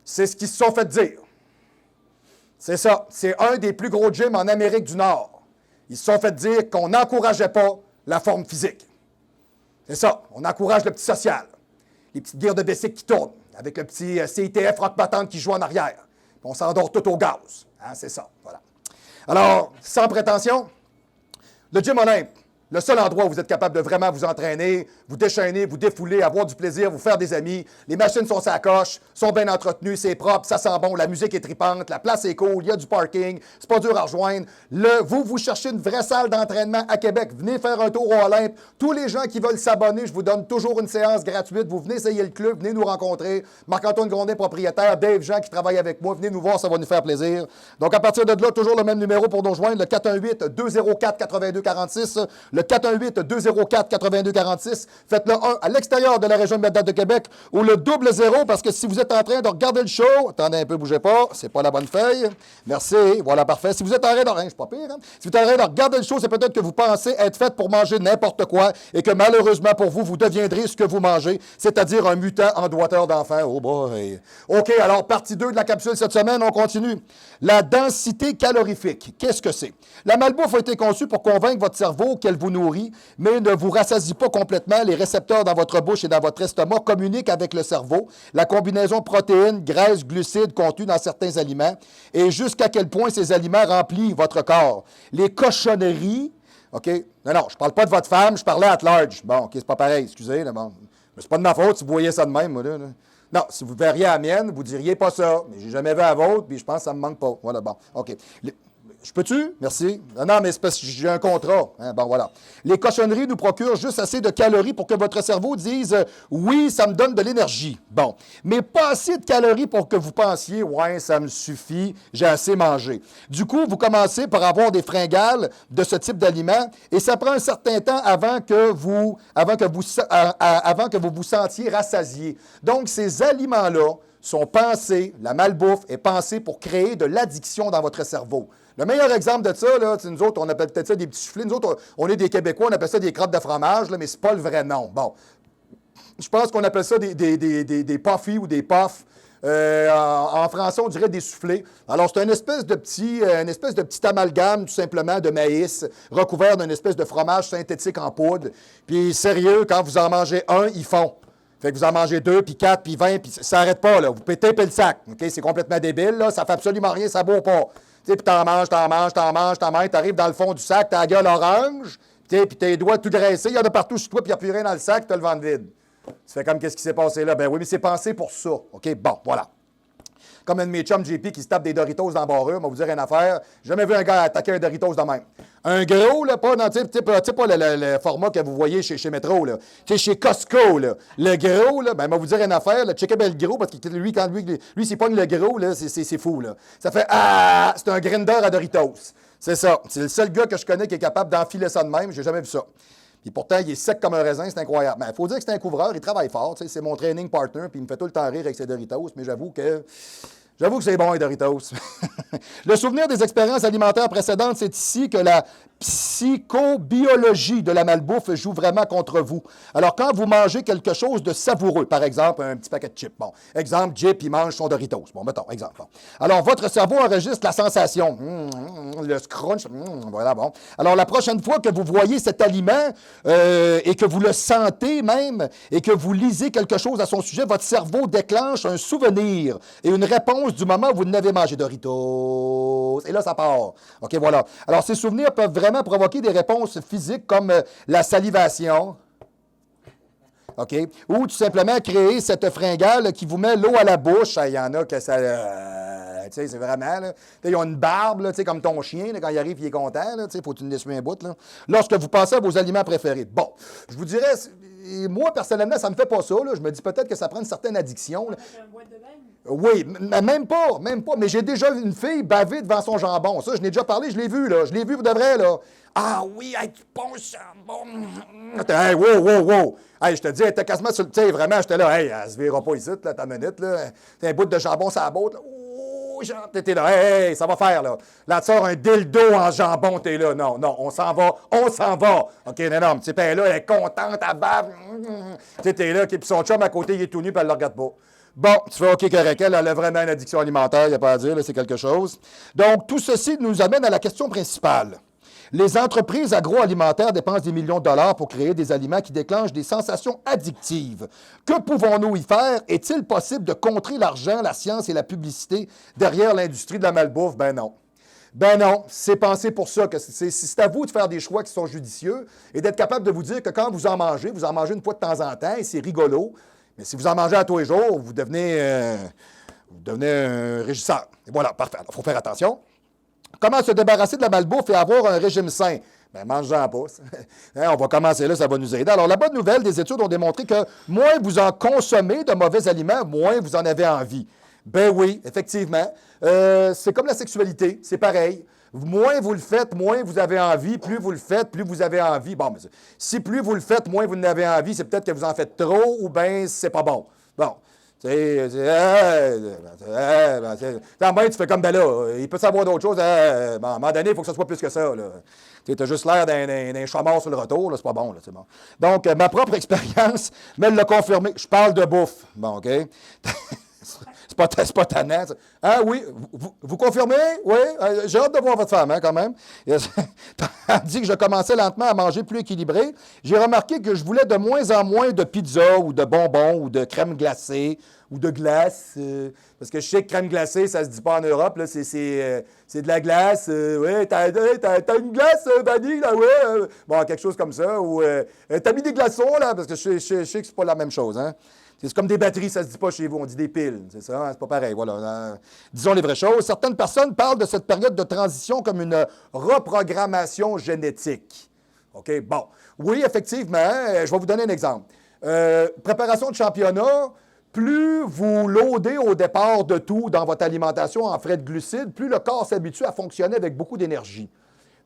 C'est ce qu'ils se sont fait dire. C'est ça. C'est un des plus gros gyms en Amérique du Nord. Ils se sont fait dire qu'on n'encourageait pas la forme physique. C'est ça. On encourage le petit social. Les petites guerres de bicycle qui tournent. avec le petit CITF rock battante qui joue en arrière. On s'endort tout au gaz. Hein, c'est ça, voilà. Alors, sans prétention, le gym olympe, le seul endroit où vous êtes capable de vraiment vous entraîner, vous déchaîner, vous défouler, avoir du plaisir, vous faire des amis. Les machines sont sa coche, sont bien entretenues, c'est propre, ça sent bon, la musique est tripante, la place est cool, il y a du parking, c'est pas dur à rejoindre. Vous cherchez une vraie salle d'entraînement à Québec, venez faire un tour au Olympe. Tous les gens qui veulent s'abonner, je vous donne toujours une séance gratuite. Vous venez essayer le club, venez nous rencontrer. Marc-Antoine Grondin, propriétaire, Dave Jean qui travaille avec moi, venez nous voir, ça va nous faire plaisir. Donc à partir de là, toujours le même numéro pour nous rejoindre, le 418-204-8246, le 418-204-8246. Faites le 1 à l'extérieur de la région de Medad de Québec ou le 00 parce que si vous êtes en train de regarder le show, attendez un peu, bougez pas, c'est pas la bonne feuille. Merci, voilà, parfait. Si vous êtes en train de, c'est pas pire, hein? Si vous êtes en train de regarder le show, c'est peut-être que vous pensez être fait pour manger n'importe quoi et que malheureusement pour vous, vous deviendrez ce que vous mangez, c'est-à-dire un mutant en doigteur d'enfant. Oh boy. OK, alors partie 2 de la capsule cette semaine, on continue. La densité calorifique, qu'est-ce que c'est? La malbouffe a été conçue pour convaincre votre cerveau qu'elle vous nourrit, mais ne vous rassasie pas complètement. Les récepteurs dans votre bouche et dans votre estomac communiquent avec le cerveau. La combinaison protéines, graisses, glucides contenus dans certains aliments et jusqu'à quel point ces aliments remplissent votre corps. Les cochonneries, OK? Non, je ne parle pas de votre femme, je parlais at large. Bon, OK, c'est pas pareil, excusez. Là, bon. Mais c'est pas de ma faute si vous voyez ça de même, moi, là. Non, si vous verriez la mienne, vous diriez pas ça. Mais j'ai jamais vu la vôtre, puis je pense que ça me manque pas. Voilà, bon, OK. Je peux-tu? Merci. Non, mais c'est parce que j'ai un contrat. Hein, bon, voilà. Les cochonneries nous procurent juste assez de calories pour que votre cerveau dise « Oui, ça me donne de l'énergie. » Bon. Mais pas assez de calories pour que vous pensiez « Ouais, ça me suffit, j'ai assez mangé. » Du coup, vous commencez par avoir des fringales de ce type d'aliments et ça prend un certain temps avant que vous vous sentiez rassasié. Donc, ces aliments-là sont pensés, la malbouffe est pensée pour créer de l'addiction dans votre cerveau. Le meilleur exemple de ça, là, nous autres, on appelle peut-être ça des petits soufflés. Nous autres, on est des Québécois, on appelle ça des crottes de fromage, là, mais c'est pas le vrai nom. Bon, je pense qu'on appelle ça des puffs ou des puffs. En français, on dirait des soufflés. Alors, c'est une espèce de petit amalgame, tout simplement, de maïs, recouvert d'une espèce de fromage synthétique en poudre. Puis, sérieux, quand vous en mangez un, ils font. Fait que vous en mangez 2, puis 4, puis 20, puis ça n'arrête pas, là. Vous pétez le sac. OK? C'est complètement débile, là. Ça fait absolument rien, ça boit pas. Puis t'en manges, t'arrives dans le fond du sac, t'as la gueule orange, puis tes doigts tout graissés, il y en a partout sur toi, puis il n'y a plus rien dans le sac, t'as le ventre vide. Tu fais comme qu'est-ce qui s'est passé là? Ben oui, mais c'est pensé pour ça. OK? Bon, voilà. Comme un de mes chums JP qui se tape des Doritos dans le barreux, on va vous dire une affaire. J'ai jamais vu un gars attaquer un Doritos de même. Un gros, là, pas dans pas le format que vous voyez chez Metro, là. Chez Costco, là. Le gros, là, ben, on va vous dire une affaire, là, checkez bien le gros, parce que lui, quand lui s'il pogne le gros, là, c'est fou, là. Ça fait c'est un grinder à Doritos. C'est ça. C'est le seul gars que je connais qui est capable d'enfiler ça de même. J'ai jamais vu ça. Et pourtant, il est sec comme un raisin, c'est incroyable. Mais il faut dire que c'est un couvreur, il travaille fort. C'est mon training partner, puis il me fait tout le temps rire avec ses Doritos, mais j'avoue que c'est bon, les Doritos. Le souvenir des expériences alimentaires précédentes, c'est ici que la psychobiologie de la malbouffe joue vraiment contre vous. Alors, quand vous mangez quelque chose de savoureux, par exemple, un petit paquet de chips. Bon, exemple, Jip, il mange son Doritos. Bon, mettons, exemple. Bon. Alors, votre cerveau enregistre la sensation. Le scrunch. Voilà, bon. Alors, la prochaine fois que vous voyez cet aliment et que vous le sentez même et que vous lisez quelque chose à son sujet, votre cerveau déclenche un souvenir et une réponse du moment où vous n'avez mangé Doritos. Et là, ça part. OK, voilà. Alors, ces souvenirs peuvent vraiment provoquer des réponses physiques comme la salivation. OK? Ou tout simplement créer cette fringale qui vous met l'eau à la bouche. Il y en a que ça... tu sais, c'est vraiment... Là, ils ont une barbe, là, comme ton chien, là, quand il arrive, il est content. Il faut que tu le laisses un bout. Là. Lorsque vous pensez à vos aliments préférés. Bon, je vous dirais... Moi, personnellement, ça ne me fait pas ça. Là. Je me dis peut-être que ça prend une certaine addiction. Là. Oui, même pas. Mais j'ai déjà vu une fille baver devant son jambon. Ça, je n'ai déjà parlé, je l'ai vu, là. Je l'ai vu pour de vrai, là. Ah oui, hey, du bon jambon. Hey, wow. Hey, je te dis, elle était quasiment sur le... Tu sais, vraiment, j'étais là, hey, elle se verra pas ici, là, ta minute, là. T'as un bout de jambon sur la botte, là. Oh, t'es là, hey, ça va faire, là. Là, tu sors un dildo en jambon, t'es là. Non, on s'en va. OK, non, tu sais, elle est là, elle est contente, elle bave. Tu sais, t'es là, puis son chum à côté, il est tout nu, puis elle le regarde pas. Bon, tu fais OK, correct, elle a vraiment une addiction alimentaire, il n'y a pas à dire, là, c'est quelque chose. Donc, tout ceci nous amène à la question principale. Les entreprises agroalimentaires dépensent des millions de dollars pour créer des aliments qui déclenchent des sensations addictives. Que pouvons-nous y faire? Est-il possible de contrer l'argent, la science et la publicité derrière l'industrie de la malbouffe? Ben non. Ben non, c'est pensé pour ça. C'est à vous de faire des choix qui sont judicieux et d'être capable de vous dire que quand vous en mangez une fois de temps en temps et c'est rigolo. Mais si vous en mangez à tous les jours, vous devenez un régisseur. Et voilà, parfait. Il faut faire attention. Comment se débarrasser de la malbouffe et avoir un régime sain? Bien, mange-en pas. On va commencer là, ça va nous aider. Alors, la bonne nouvelle, des études ont démontré que moins vous en consommez de mauvais aliments, moins vous en avez envie. Ben oui, effectivement. C'est comme la sexualité, c'est pareil. Moins vous le faites, moins vous avez envie. Plus vous le faites, plus vous avez envie. Bon, mais si plus vous le faites, moins vous en avez envie, c'est peut-être que vous en faites trop ou bien c'est pas bon. Bon. Tu fais comme, ben là, il peut savoir d'autres choses. À un moment donné, il faut que ce soit plus que ça. Tu as juste l'air d'un chameau sur le retour, c'est pas bon, là, c'est bon. Donc, ma propre expérience me l'a confirmé. Je parle de bouffe. Bon, OK? C'est pas tannant. Ça. Ah oui, vous confirmez? Oui, j'ai hâte de voir votre femme, hein, quand même. Tandis que je commençais lentement à manger plus équilibré, j'ai remarqué que je voulais de moins en moins de pizza ou de bonbons ou de crème glacée ou de glace. Parce que je sais que crème glacée, ça se dit pas en Europe, là, c'est de la glace. Oui, t'as une glace vanille, là, ouais. Bon, quelque chose comme ça. Ou t'as mis des glaçons, là, parce que je sais que c'est pas la même chose, hein. C'est comme des batteries, ça ne se dit pas chez vous, on dit des piles, c'est ça, hein? C'est pas pareil, voilà. Disons les vraies choses. Certaines personnes parlent de cette période de transition comme une reprogrammation génétique. OK, bon. Oui, effectivement, je vais vous donner un exemple. Préparation de championnat, plus vous loadez au départ de tout dans votre alimentation en frais de glucides, plus le corps s'habitue à fonctionner avec beaucoup d'énergie.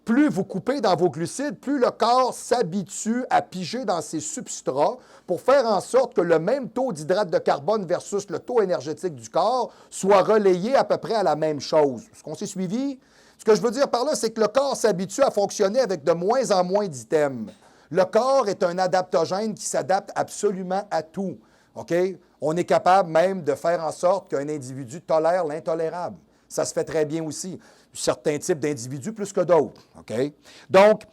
Plus vous coupez dans vos glucides, plus le corps s'habitue à piger dans ses substrats pour faire en sorte que le même taux d'hydrate de carbone versus le taux énergétique du corps soit relayé à peu près à la même chose. Est-ce qu'on s'est suivi? Ce que je veux dire par là, c'est que le corps s'habitue à fonctionner avec de moins en moins d'items. Le corps est un adaptogène qui s'adapte absolument à tout. OK? On est capable même de faire en sorte qu'un individu tolère l'intolérable. Ça se fait très bien aussi. Certains types d'individus plus que d'autres. OK? Donc,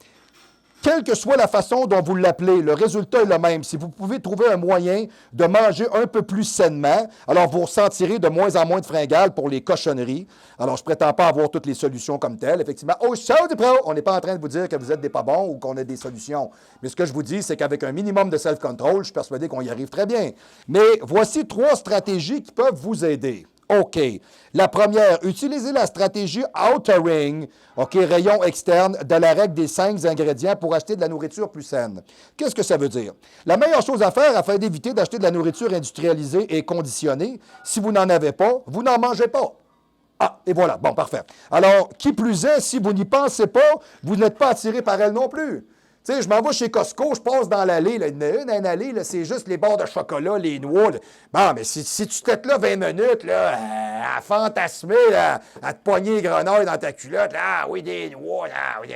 quelle que soit la façon dont vous l'appelez, le résultat est le même. Si vous pouvez trouver un moyen de manger un peu plus sainement, alors vous ressentirez de moins en moins de fringales pour les cochonneries. Alors, je ne prétends pas avoir toutes les solutions comme telles. Effectivement, au show du pro, on n'est pas en train de vous dire que vous êtes des pas bons ou qu'on a des solutions. Mais ce que je vous dis, c'est qu'avec un minimum de self-control, je suis persuadé qu'on y arrive très bien. Mais voici 3 stratégies qui peuvent vous aider. OK. La première, utilisez la stratégie outering, OK, rayon externe, de la règle des 5 ingrédients pour acheter de la nourriture plus saine. Qu'est-ce que ça veut dire? La meilleure chose à faire afin d'éviter d'acheter de la nourriture industrialisée et conditionnée, si vous n'en avez pas, vous n'en mangez pas. Ah, et voilà. Bon, parfait. Alors, qui plus est, si vous n'y pensez pas, vous n'êtes pas attiré par elle non plus. Tu sais, je m'en vais chez Costco, je passe dans l'allée, là, une allée, là, c'est juste les barres de chocolat, les noix. Là. Bon, mais si tu t'es là 20 minutes, là, à fantasmer, là, à te pogner les grenouilles dans ta culotte, là, ah oui, des noix, là, oui,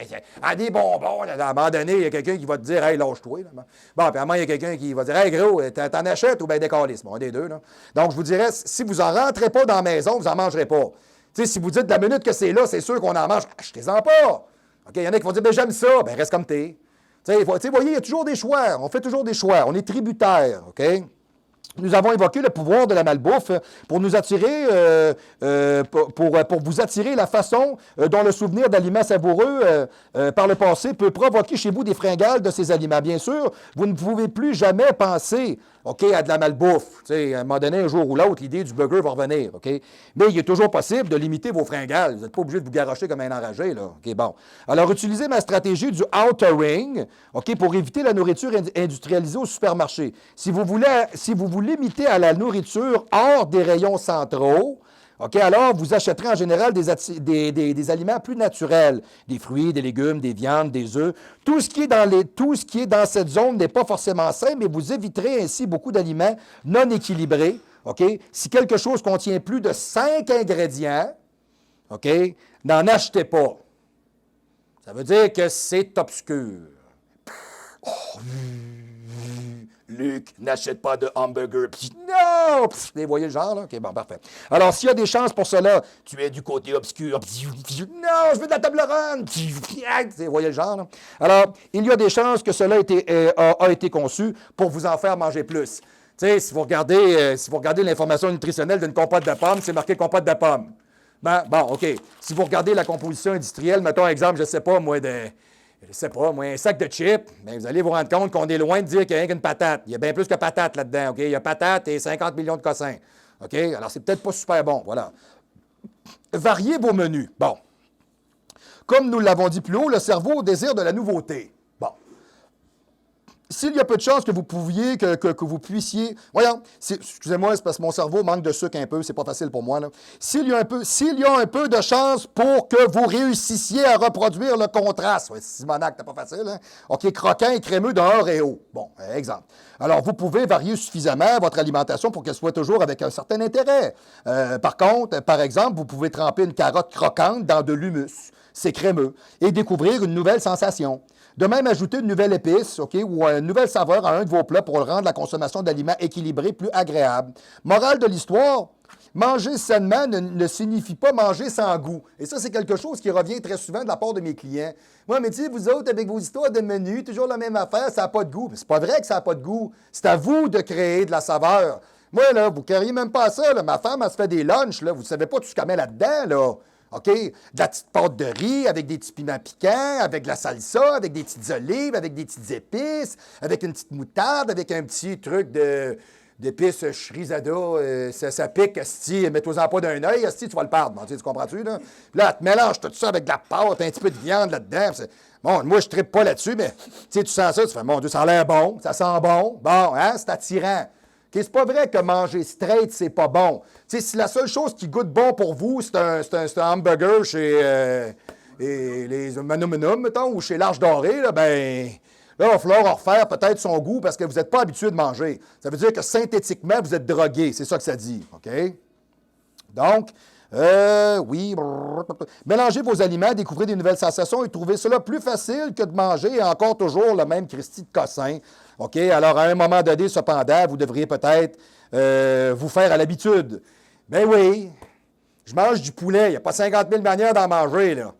des bonbons, là, à un moment donné, il y a quelqu'un qui va te dire, hey, lâche-toi. Là. Bon, puis à un moment, il y a quelqu'un qui va dire, hey, gros, t'en achètes ou bien décalisse, bon, des deux. Là. Donc, je vous dirais, si vous en rentrez pas dans la maison, vous n'en mangerez pas. Tu sais, si vous dites de la minute que c'est là, c'est sûr qu'on en mange, achetez-en pas. OK, il y en a qui vont dire, ben j'aime ça, ben reste comme t'es. Tu sais, voyez, il y a toujours des choix. On fait toujours des choix. On est tributaire, OK? Nous avons évoqué le pouvoir de la malbouffe pour nous attirer, pour vous attirer la façon dont le souvenir d'aliments savoureux par le passé peut provoquer chez vous des fringales de ces aliments. Bien sûr, vous ne pouvez plus jamais penser, OK, à de la malbouffe. Tu sais, à un moment donné, un jour ou l'autre, l'idée du burger va revenir, OK? Mais il est toujours possible de limiter vos fringales. Vous n'êtes pas obligé de vous garrocher comme un enragé, là. OK, bon. Alors, utilisez ma stratégie du outering, OK, pour éviter la nourriture industrialisée au supermarché. Si vous vous limitez à la nourriture hors des rayons centraux, OK, alors vous achèterez en général des aliments plus naturels, des fruits, des légumes, des viandes, des œufs. Tout ce qui est dans cette zone n'est pas forcément sain, mais vous éviterez ainsi beaucoup d'aliments non équilibrés. OK? Si quelque chose contient plus de 5 ingrédients, OK, n'en achetez pas. Ça veut dire que c'est obscur. Oh, Luc, n'achète pas de hamburger. Pis, non! Pis, vous voyez le genre, là? OK, bon, parfait. Alors, s'il y a des chances pour cela, tu es du côté obscur. Non, je veux de la table ronde. Vous voyez le genre, là? Alors, il y a des chances que cela a été conçu pour vous en faire manger plus. Tu sais, si vous regardez l'information nutritionnelle d'une compote de pommes, c'est marqué compote de pommes. Ben, bon, OK. Si vous regardez la composition industrielle, mettons exemple, un sac de chips, bien, vous allez vous rendre compte qu'on est loin de dire qu'il y a rien qu'une patate. Il y a bien plus que patate là-dedans, OK? Il y a patate et 50 millions de cossins, OK? Alors, c'est peut-être pas super bon, voilà. Variez vos menus. Bon. Comme nous l'avons dit plus haut, le cerveau désire de la nouveauté. Bon. S'il y a peu de chances que vous puissiez... Voyons, excusez-moi, c'est parce que mon cerveau manque de sucre un peu, c'est pas facile pour moi, là. S'il y a un peu de chance pour que vous réussissiez à reproduire le contraste... Ouais, Simonac, c'est pas facile, hein? OK, croquant et crémeux d'un Oreo. Bon, exemple. Alors, vous pouvez varier suffisamment votre alimentation pour qu'elle soit toujours avec un certain intérêt. Par contre, par exemple, vous pouvez tremper une carotte croquante dans de l'humus. C'est crémeux. Et découvrir une nouvelle sensation. De même, ajouter une nouvelle épice, OK, ou une nouvelle saveur à un de vos plats pour rendre la consommation d'aliments équilibrés plus agréable. Morale de l'histoire, manger sainement ne signifie pas manger sans goût. Et ça, c'est quelque chose qui revient très souvent de la part de mes clients. Moi, mais tu sais, vous autres, avec vos histoires de menus, toujours la même affaire, ça n'a pas de goût. Mais c'est pas vrai que ça n'a pas de goût. C'est à vous de créer de la saveur. Moi, là, vous ne carriez même pas ça. Là. Ma femme, elle se fait des lunchs. Là. Vous ne savez pas tout ce qu'elle met là-dedans, là. OK? De la petite pâte de riz avec des petits piments piquants, avec de la salsa, avec des petites olives, avec des petites épices, avec une petite moutarde, avec un petit truc d'épices chrisada. Ça pique, asti. Mets-toi-en pas d'un œil, asti, tu vas le perdre. Bon, tu comprends-tu, là? Puis là, tu mélanges tout ça avec de la pâte, un petit peu de viande là-dedans. Bon, moi, je ne trippe pas là-dessus, mais tu sens ça, tu fais, mon Dieu, ça a l'air bon, ça sent bon. Bon, hein, c'est attirant. C'est pas vrai que manger straight, c'est pas bon. T'sais, si la seule chose qui goûte bon pour vous, c'est un hamburger chez les Manum, mettons, ou chez l'Arche Dorée, là, ben, là, il va falloir refaire peut-être son goût parce que vous n'êtes pas habitué de manger. Ça veut dire que synthétiquement, vous êtes drogué. C'est ça que ça dit. OK? Donc, oui. Mélangez vos aliments, découvrez des nouvelles sensations et trouvez cela plus facile que de manger encore toujours le même Christy de cossin. OK? Alors, à un moment donné, cependant, vous devriez peut-être vous faire à l'habitude. Ben oui, je mange du poulet. Il n'y a pas 50 000 manières d'en manger, là.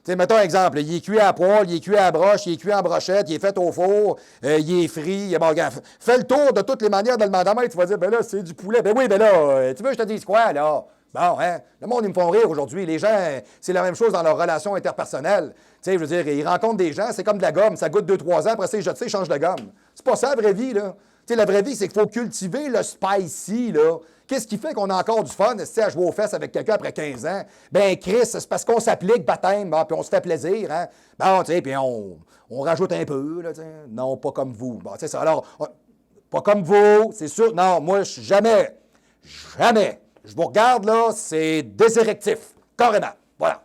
Tu sais, mettons un exemple. Il est cuit à poêle, il est cuit à broche, il est cuit en brochette, il est fait au four, il est frit. Bon, regarde, fais le tour de toutes les manières de le demander. Tu vas dire, ben là, c'est du poulet. Ben oui, ben là, tu veux que je te dise quoi, là? Bon, hein? Le monde, ils me font rire aujourd'hui. Les gens, c'est la même chose dans leurs relations interpersonnelles. Tu sais, je veux dire, ils rencontrent des gens, c'est comme de la gomme. Ça goûte 2-3 ans, après ça, ils jettent ça, ils changent de gomme. C'est pas ça, la vraie vie, là. Tu sais, la vraie vie, c'est qu'il faut cultiver le spicy, là. Qu'est-ce qui fait qu'on a encore du fun, à jouer aux fesses avec quelqu'un après 15 ans? Ben, Chris, c'est parce qu'on s'applique baptême, bon, puis on se fait plaisir, hein? Bon, tu sais, puis on rajoute un peu, là, tu sais. Non, pas comme vous. Bon, tu sais, ça. Alors, pas comme vous, c'est sûr. Non, moi, jamais, je vous regarde, là, c'est désérectif, carrément. Voilà.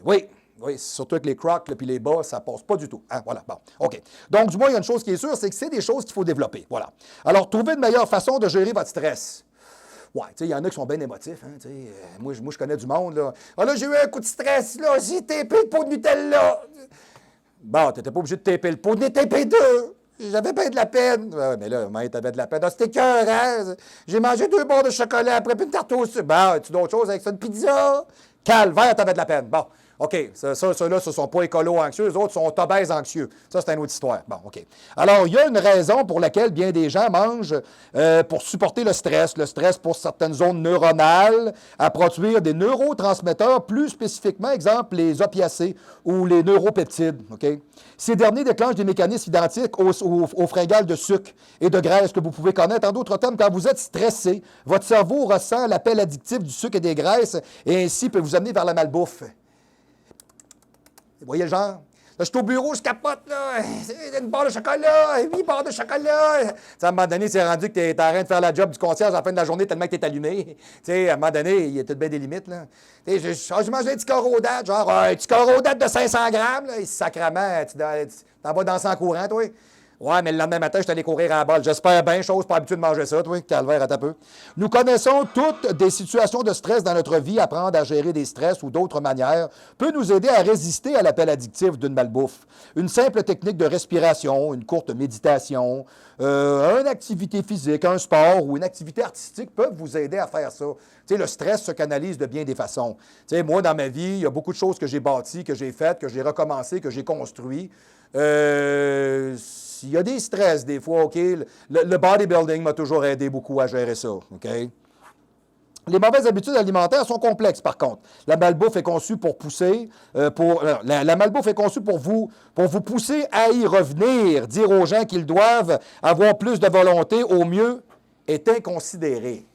Oui, surtout avec les crocs puis les bas, ça passe pas du tout. Hein? Voilà, bon, OK. Donc, du moins, il y a une chose qui est sûre, c'est que c'est des choses qu'il faut développer. Voilà. Alors, trouvez une meilleure façon de gérer votre stress. Ouais, tu sais, il y en a qui sont bien émotifs, hein, tu sais. Moi, je connais du monde, là. Ah là, j'ai eu un coup de stress, là, j'ai tapé le pot de Nutella. Bon, t'étais pas obligé de taper le pot, de taper deux. J'avais bien de la peine. Ouais, mais là, t'avais de la peine. Ah, c'était cœur, hein? J'ai mangé 2 barres de chocolat après, puis une tarte au sucre. Bon, as-tu d'autres choses avec ça? Une pizza? Calvaire, t'avais de la peine. Bon. OK, ceux-là, ce ne sont pas écolo-anxieux, les autres sont obèses anxieux. Ça, c'est une autre histoire. Bon, OK. Alors, il y a une raison pour laquelle bien des gens mangent pour supporter le stress. Le stress pour certaines zones neuronales, à produire des neurotransmetteurs, plus spécifiquement, exemple, les opiacés ou les neuropeptides. OK? Ces derniers déclenchent des mécanismes identiques aux fringales de sucre et de graisse que vous pouvez connaître. En d'autres termes, quand vous êtes stressé, votre cerveau ressent l'appel addictif du sucre et des graisses et ainsi peut vous amener vers la malbouffe. Vous voyez le genre? Là, je suis au bureau, je capote, là. C'est une barre de chocolat, 8 barres de chocolat. T'sais, à un moment donné, c'est rendu que t'es en train de faire la job du concierge à la fin de la journée tellement que t'es allumé. T'sais, à un moment donné, il y a tout bien des limites, là. Je mange un petit corodate, genre un petit corodate de 500 grammes, là. Et sacrément, t'en vas danser en courant, toi. Ouais, mais le lendemain matin, je suis allé courir à la balle. J'espère bien, chose pas habitué de manger ça, toi, calvaire à ta peu. Nous connaissons toutes des situations de stress dans notre vie. Apprendre à gérer des stress ou d'autres manières peut nous aider à résister à l'appel addictif d'une malbouffe. Une simple technique de respiration, une courte méditation, une activité physique, un sport ou une activité artistique peuvent vous aider à faire ça. Tu sais, le stress se canalise de bien des façons. Tu sais, moi, dans ma vie, il y a beaucoup de choses que j'ai bâties, que j'ai faites, que j'ai recommencées, que j'ai construites. Il y a des stress des fois, OK? Le bodybuilding m'a toujours aidé beaucoup à gérer ça, OK? Les mauvaises habitudes alimentaires sont complexes, par contre. La malbouffe est conçue pour pousser, la malbouffe est conçue pour vous pousser à y revenir. Dire aux gens qu'ils doivent avoir plus de volonté, au mieux, est inconsidéré.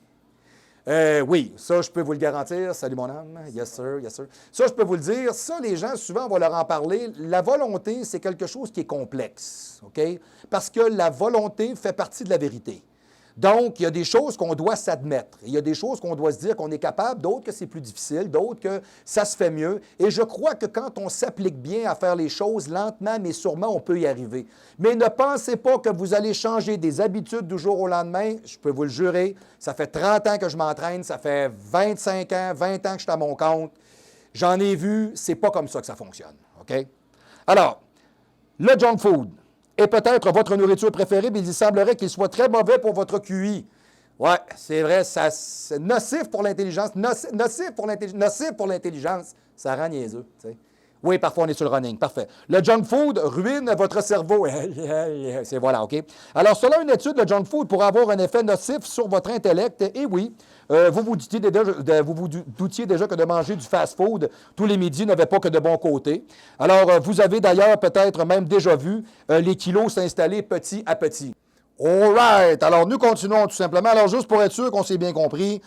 Oui, ça, je peux vous le garantir. Salut, mon âme. Yes, sir, yes, sir. Ça, je peux vous le dire. Ça, les gens, souvent, on va leur en parler. La volonté, c'est quelque chose qui est complexe, OK? Parce que la volonté fait partie de la vérité. Donc, il y a des choses qu'on doit s'admettre. Il y a des choses qu'on doit se dire qu'on est capable, d'autres que c'est plus difficile, d'autres que ça se fait mieux. Et je crois que quand on s'applique bien à faire les choses lentement, mais sûrement, on peut y arriver. Mais ne pensez pas que vous allez changer des habitudes du jour au lendemain. Je peux vous le jurer, ça fait 30 ans que je m'entraîne, ça fait 25 ans, 20 ans que je suis à mon compte. J'en ai vu, c'est pas comme ça que ça fonctionne. OK? Alors, le junk food est peut-être votre nourriture préférée, mais il semblerait qu'il soit très mauvais pour votre QI. Oui, c'est vrai, c'est nocif pour l'intelligence. Nocif pour l'intelligence. Ça rend niaiseux, tu sais. Oui, parfois on est sur le running. Parfait. Le junk food ruine votre cerveau. C'est voilà, OK? Alors, selon une étude, le junk food pourrait avoir un effet nocif sur votre intellect. Et oui, vous vous doutiez déjà que de manger du fast-food tous les midis n'avait pas que de bons côtés. Alors, vous avez d'ailleurs peut-être même déjà vu les kilos s'installer petit à petit. All right. Alors, nous continuons tout simplement. Alors, juste pour être sûr qu'on s'est bien compris,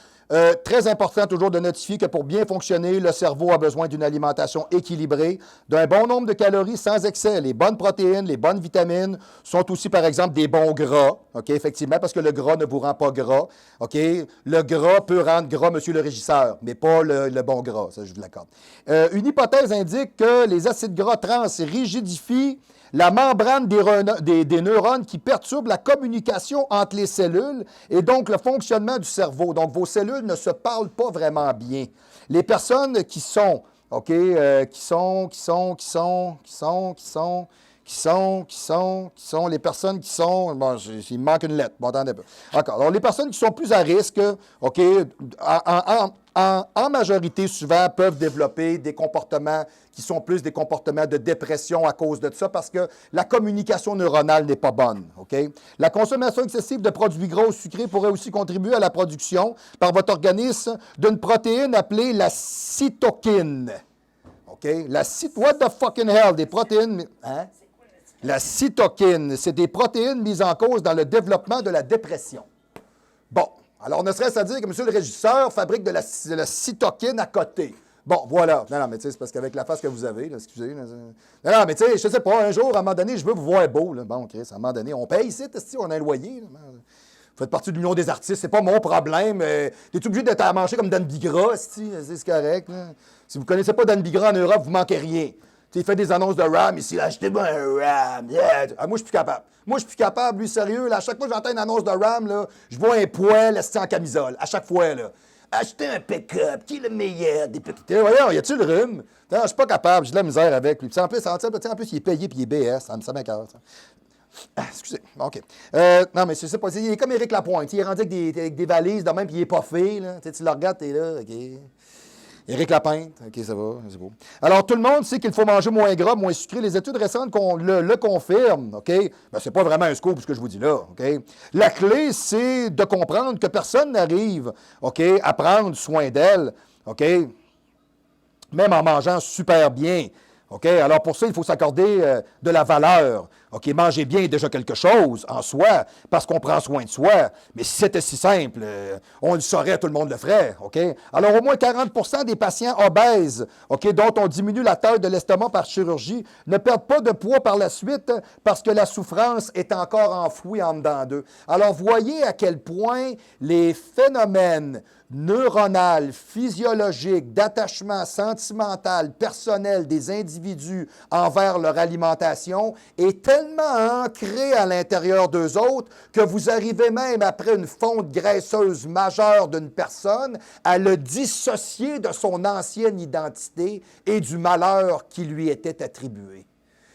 très important toujours de notifier que pour bien fonctionner, le cerveau a besoin d'une alimentation équilibrée, d'un bon nombre de calories sans excès. Les bonnes protéines, les bonnes vitamines sont aussi, par exemple, des bons gras, OK, effectivement, parce que le gras ne vous rend pas gras, OK? Le gras peut rendre gras, monsieur le régisseur, mais pas le bon gras, ça, je vous l'accorde. Une hypothèse indique que les acides gras trans rigidifient la membrane des neurones qui perturbe la communication entre les cellules et donc le fonctionnement du cerveau. Donc, vos cellules ne se parlent pas vraiment bien. Les personnes qui sont, OK, les personnes qui sont, bon, il me manque une lettre, bon, attendez un peu. D'accord. Alors, les personnes qui sont plus à risque, OK, en majorité, souvent, peuvent développer des comportements qui sont plus des comportements de dépression à cause de ça, parce que la communication neuronale n'est pas bonne, OK? La consommation excessive de produits gras ou sucrés pourrait aussi contribuer à la production par votre organisme d'une protéine appelée la cytokine. OK? What the fucking hell? Des protéines... Hein? La cytokine, c'est des protéines mises en cause dans le développement de la dépression. Bon, alors ne serait-ce à dire que M. le régisseur fabrique de la cytokine à côté. Bon, voilà. Non, mais tu sais, c'est parce qu'avec la face que vous avez, là, excusez. Là, non, mais tu sais, je sais pas, un jour, à un moment donné, je veux vous voir beau. Là. Bon, Chris, à un moment donné, on paye ici, on a un loyer. Là. Vous faites partie de l'Union des artistes, c'est pas mon problème. T'es obligé d'être à manger comme Dan Bigra, c'est correct. Là. Si vous ne connaissez pas Dan Bigra en Europe, vous manquez rien. Il fait des annonces de RAM ici, achetez-moi un RAM. Yeah. Ah, moi, je suis plus capable. Moi, je suis plus capable, lui, sérieux. Là, à chaque fois que j'entends une annonce de RAM, là, je vois un poêle en camisole. À chaque fois, là. Achetez un pick-up, qui est le meilleur des pick-up? Voyons, y a-tu le rhume? Non, je suis pas capable, j'ai de la misère avec lui. Puis en plus, il est payé puis il est BS, ça m'écoeure. Excusez, OK. Non, mais je sais pas, il est comme Éric Lapointe. Il est rendu avec des valises de même, puis il est pas fait. Là. Tu le regardes, t'es là, OK. Éric Lapointe, OK, ça va, c'est beau. Alors, tout le monde sait qu'il faut manger moins gras, moins sucré. Les études récentes le confirment, OK? Ben, c'est pas vraiment un scoop, ce que je vous dis là, OK? La clé, c'est de comprendre que personne n'arrive, OK, à prendre soin d'elle, OK? Même en mangeant super bien, OK? Alors, pour ça, il faut s'accorder de la valeur. OK, manger bien est déjà quelque chose en soi, parce qu'on prend soin de soi. Mais si c'était si simple, on le saurait, tout le monde le ferait. OK? Alors, au moins 40 des patients obèses, OK, dont on diminue la taille de l'estomac par chirurgie, ne perdent pas de poids par la suite parce que la souffrance est encore enfouie en dedans d'eux. Alors, voyez à quel point les phénomènes neuronal, physiologique, d'attachement sentimental, personnel des individus envers leur alimentation est tellement tellement ancré à l'intérieur d'eux autres que vous arrivez même, après une fonte graisseuse majeure d'une personne, à le dissocier de son ancienne identité et du malheur qui lui était attribué.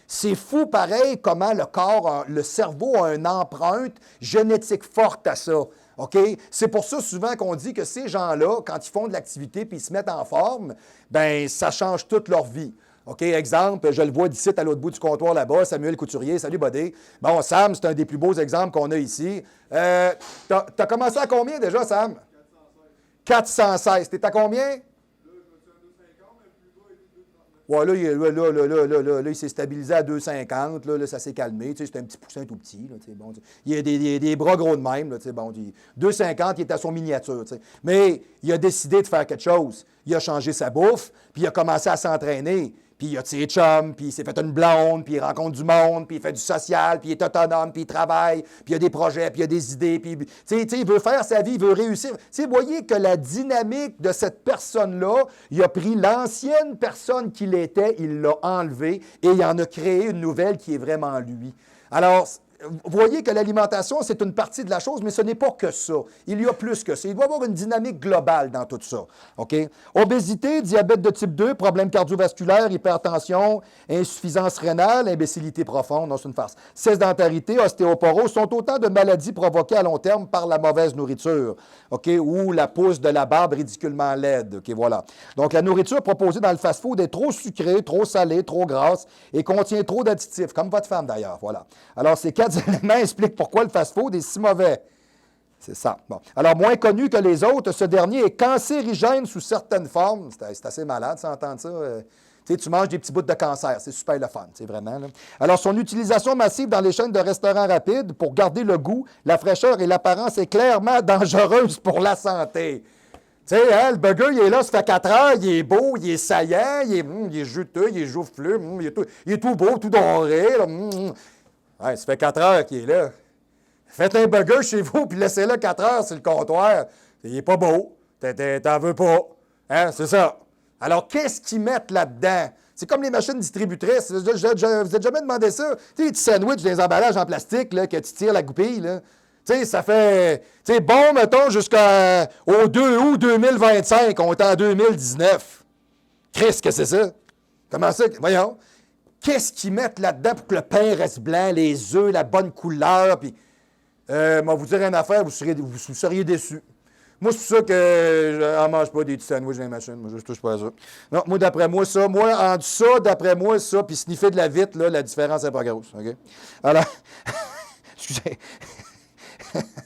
C'est fou, pareil, comment le corps, le cerveau a une empreinte génétique forte à ça. OK? C'est pour ça souvent qu'on dit que ces gens-là, quand ils font de l'activité puis ils se mettent en forme, bien, ça change toute leur vie. OK, exemple, je le vois d'ici à l'autre bout du comptoir là-bas, Samuel Couturier. Salut, buddy. Bon, Sam, c'est un des plus beaux exemples qu'on a ici. T'as commencé à combien déjà, Sam? 416. T'es à combien? Ouais, là, il s'est stabilisé à 2,50. Là, ça s'est calmé. Tu sais, c'est un petit poussin tout petit. Là, tu sais, bon, il a des bras gros de même. Là, tu sais, bon, 2,50, il est à son miniature. Tu sais. Mais il a décidé de faire quelque chose. Il a changé sa bouffe, puis il a commencé à s'entraîner. Puis il a ses chums, puis il s'est fait une blonde, puis il rencontre du monde, puis il fait du social, puis il est autonome, puis il travaille, puis il a des projets, puis il a des idées, puis il veut faire sa vie, il veut réussir. Vous voyez que la dynamique de cette personne-là, il a pris l'ancienne personne qu'il était, il l'a enlevée, et il en a créé une nouvelle qui est vraiment lui. Alors, vous voyez que l'alimentation, c'est une partie de la chose, mais ce n'est pas que ça. Il y a plus que ça. Il doit y avoir une dynamique globale dans tout ça. OK? Obésité, diabète de type 2, problèmes cardiovasculaires, hypertension, insuffisance rénale, imbécilité profonde, non, c'est une farce. Sédentarité, ostéoporose sont autant de maladies provoquées à long terme par la mauvaise nourriture. OK? Ou la pousse de la barbe ridiculement laide. OK, voilà. Donc, la nourriture proposée dans le fast-food est trop sucrée, trop salée, trop grasse et contient trop d'additifs, comme votre femme d'ailleurs. Voilà. Alors, ces 4 éléments expliquent pourquoi le fast-food est si mauvais. C'est ça. Bon. Alors, moins connu que les autres, ce dernier est cancérigène sous certaines formes. C'est assez malade, ça, entendre ça. Tu manges des petits bouts de cancer. C'est super le fun, vraiment. Là. Alors, son utilisation massive dans les chaînes de restaurants rapides pour garder le goût, la fraîcheur et l'apparence est clairement dangereuse pour la santé. Tu sais, hein, le burger, il est là, ça fait 4 heures, il est beau, il est saillant, il est juteux, il est joufflu, il est tout beau, tout doré. Là, Ouais, ça fait 4 heures qu'il est là. Faites un burger chez vous, puis laissez-le 4 heures sur le comptoir. Il n'est pas beau. T'en veux pas. Hein, c'est ça. Alors, qu'est-ce qu'ils mettent là-dedans? C'est comme les machines distributrices. Vous n'avez jamais demandé ça? Tu sais, les petits sandwichs, des emballages en plastique, là, que tu tires la goupille, là. Tu sais, ça fait, bon, mettons, jusqu'au 2 août 2025. On est en 2019. Qu'est-ce que c'est ça? Comment ça? Voyons. Qu'est-ce qu'ils mettent là-dedans pour que le pain reste blanc, les œufs, la bonne couleur? Puis, moi, vous dire une affaire, vous seriez déçus. Moi, c'est pour ça que je n'en mange pas des petits sandwichs dans les machines. Moi, je ne touche pas à ça. Non, moi, d'après moi, ça, entre ça, d'après moi, ça, puis sniffer de la vitre, là, la différence n'est pas grosse. OK? Alors, excusez.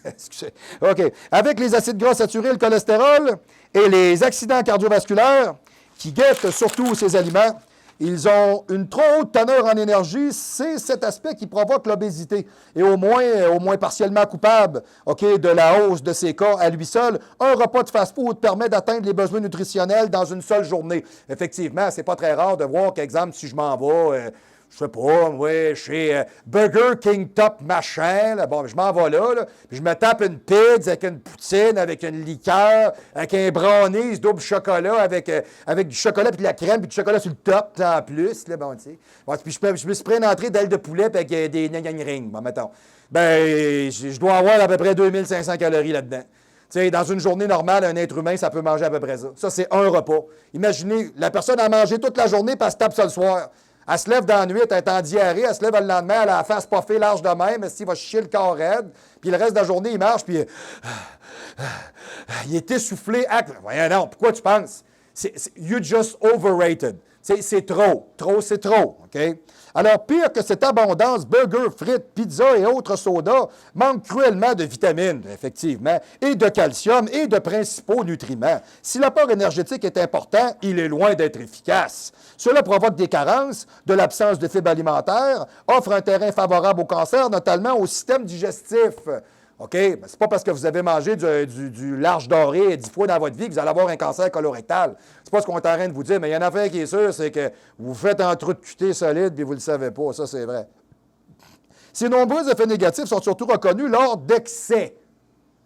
Excusez. OK. Avec les acides gras saturés, le cholestérol et les accidents cardiovasculaires qui guettent surtout ces aliments, ils ont une trop haute teneur en énergie. C'est cet aspect qui provoque l'obésité. Et au moins partiellement coupable, de la hausse de ces cas à lui seul, un repas de fast-food permet d'atteindre les besoins nutritionnels dans une seule journée. Effectivement, c'est pas très rare de voir qu'exemple, si je m'en vais, je sais pas, oui, chez Burger King Top machin, là, bon, je m'en vais là, puis je me tape une pizza avec une poutine, avec une liqueur, avec un brownies double chocolat, avec du chocolat puis de la crème, puis du chocolat sur le top en plus, là, bon, tu sais. Bon, puis je me suis pris une entrée d'ailes de poulet puis avec des ring, bon, mettons. Ben, je dois avoir à peu près 2500 calories là-dedans. Tu sais, dans une journée normale, un être humain, ça peut manger à peu près ça. Ça, c'est un repas. Imaginez, la personne a mangé toute la journée puis elle se tape ça le soir. Elle se lève dans la nuit, elle est en diarrhée, elle se lève le lendemain, elle a la face puffée large de même, il va chier le corps raide, puis le reste de la journée, il marche, puis il est essoufflé. Voyons non, pourquoi tu penses? You just overrated. C'est trop. Trop, c'est trop. OK? Alors, pire que cette abondance, burgers, frites, pizzas et autres sodas manque cruellement de vitamines, effectivement, et de calcium et de principaux nutriments. Si l'apport énergétique est important, il est loin d'être efficace. Cela provoque des carences, de l'absence de fibres alimentaires, offre un terrain favorable au cancer, notamment au système digestif. OK? Ben, c'est pas parce que vous avez mangé du large doré 10 fois dans votre vie que vous allez avoir un cancer colorectal. C'est pas ce qu'on est en train de vous dire, mais il y a une affaire qui est sûre, c'est que vous faites un trou de cuté solide et vous ne le savez pas. Ça, c'est vrai. Ces nombreux effets négatifs sont surtout reconnus lors d'excès.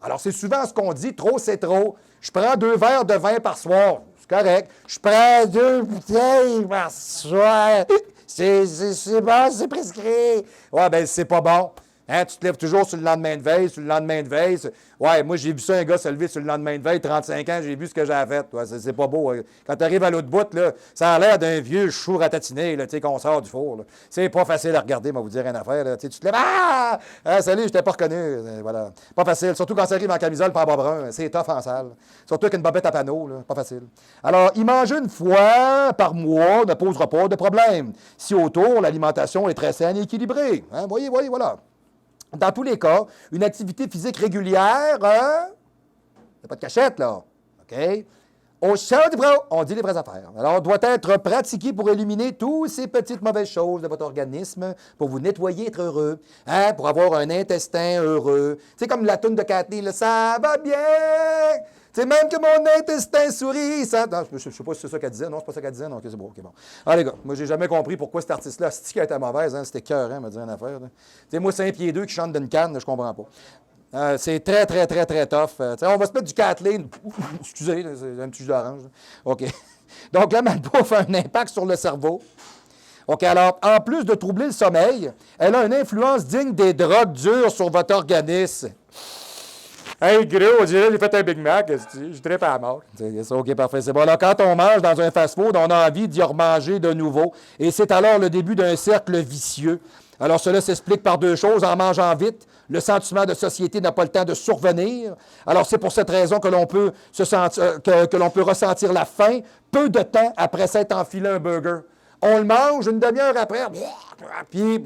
Alors, c'est souvent ce qu'on dit, trop, c'est trop. Je prends 2 verres de vin par soir. C'est correct. Je prends 2 bouteilles par soir. C'est bon, c'est prescrit. Ouais, ben c'est pas bon. Hein, tu te lèves toujours sur le lendemain de veille, sur le lendemain de veille. Ouais, moi, j'ai vu ça, un gars se lever sur le lendemain de veille, 35 ans, j'ai vu ce que j'ai fait. Ouais, c'est pas beau. Quand tu arrives à l'autre bout, là, ça a l'air d'un vieux chou ratatiner, là, qu'on sort du four. Là. C'est pas facile à regarder, moi, vous dire une affaire. Là. Tu te lèves, salut, je t'ai pas reconnu. Voilà. Pas facile. Surtout quand ça arrive en camisole par bas brun. C'est tough en salle. Surtout qu'une bobette à panneau, là. Pas facile. Alors, y manger une fois par mois ne posera pas de problème. Si autour, l'alimentation est très saine et équilibrée. Hein? Voyez, voilà. Dans tous les cas, une activité physique régulière, il n'y a pas de cachette, là. OK? Au show du bro, on dit les vraies affaires. Alors, doit être pratiqué pour éliminer toutes ces petites mauvaises choses de votre organisme, pour vous nettoyer, être heureux, hein? Pour avoir un intestin heureux. C'est comme la toune de Kathleen, là, ça va bien! C'est même que mon intestin sourit, ça... Non, je ne sais pas si c'est ça qu'elle disait. Non, c'est pas ça qu'elle disait. Non, OK, c'est bon. OK, bon. Ah, les gars, moi, j'ai jamais compris pourquoi cet artiste-là, c'est qui était mauvaise, hein? C'était cœur, hein, me dire une affaire. Tu sais, moi, 5 pieds 2 qui chante d'une canne, je comprends pas. C'est très, très, très, très tough. On va se mettre du Kathleen. Excusez, c'est un petit jus d'orange. OK. Donc, la malbouffe a un impact sur le cerveau. OK, alors, en plus de troubler le sommeil, elle a une influence digne des drogues dures sur votre organisme. Hey, gros, on dirait j'ai fait un Big Mac, je trippe à la mort. OK, parfait, c'est bon. Alors, quand on mange dans un fast-food, on a envie d'y remanger de nouveau. Et c'est alors le début d'un cercle vicieux. Alors, cela s'explique par deux choses. En mangeant vite, le sentiment de société n'a pas le temps de survenir. Alors, c'est pour cette raison que l'on peut, que l'on peut ressentir la faim peu de temps après s'être enfilé un burger. On le mange une demi-heure après, puis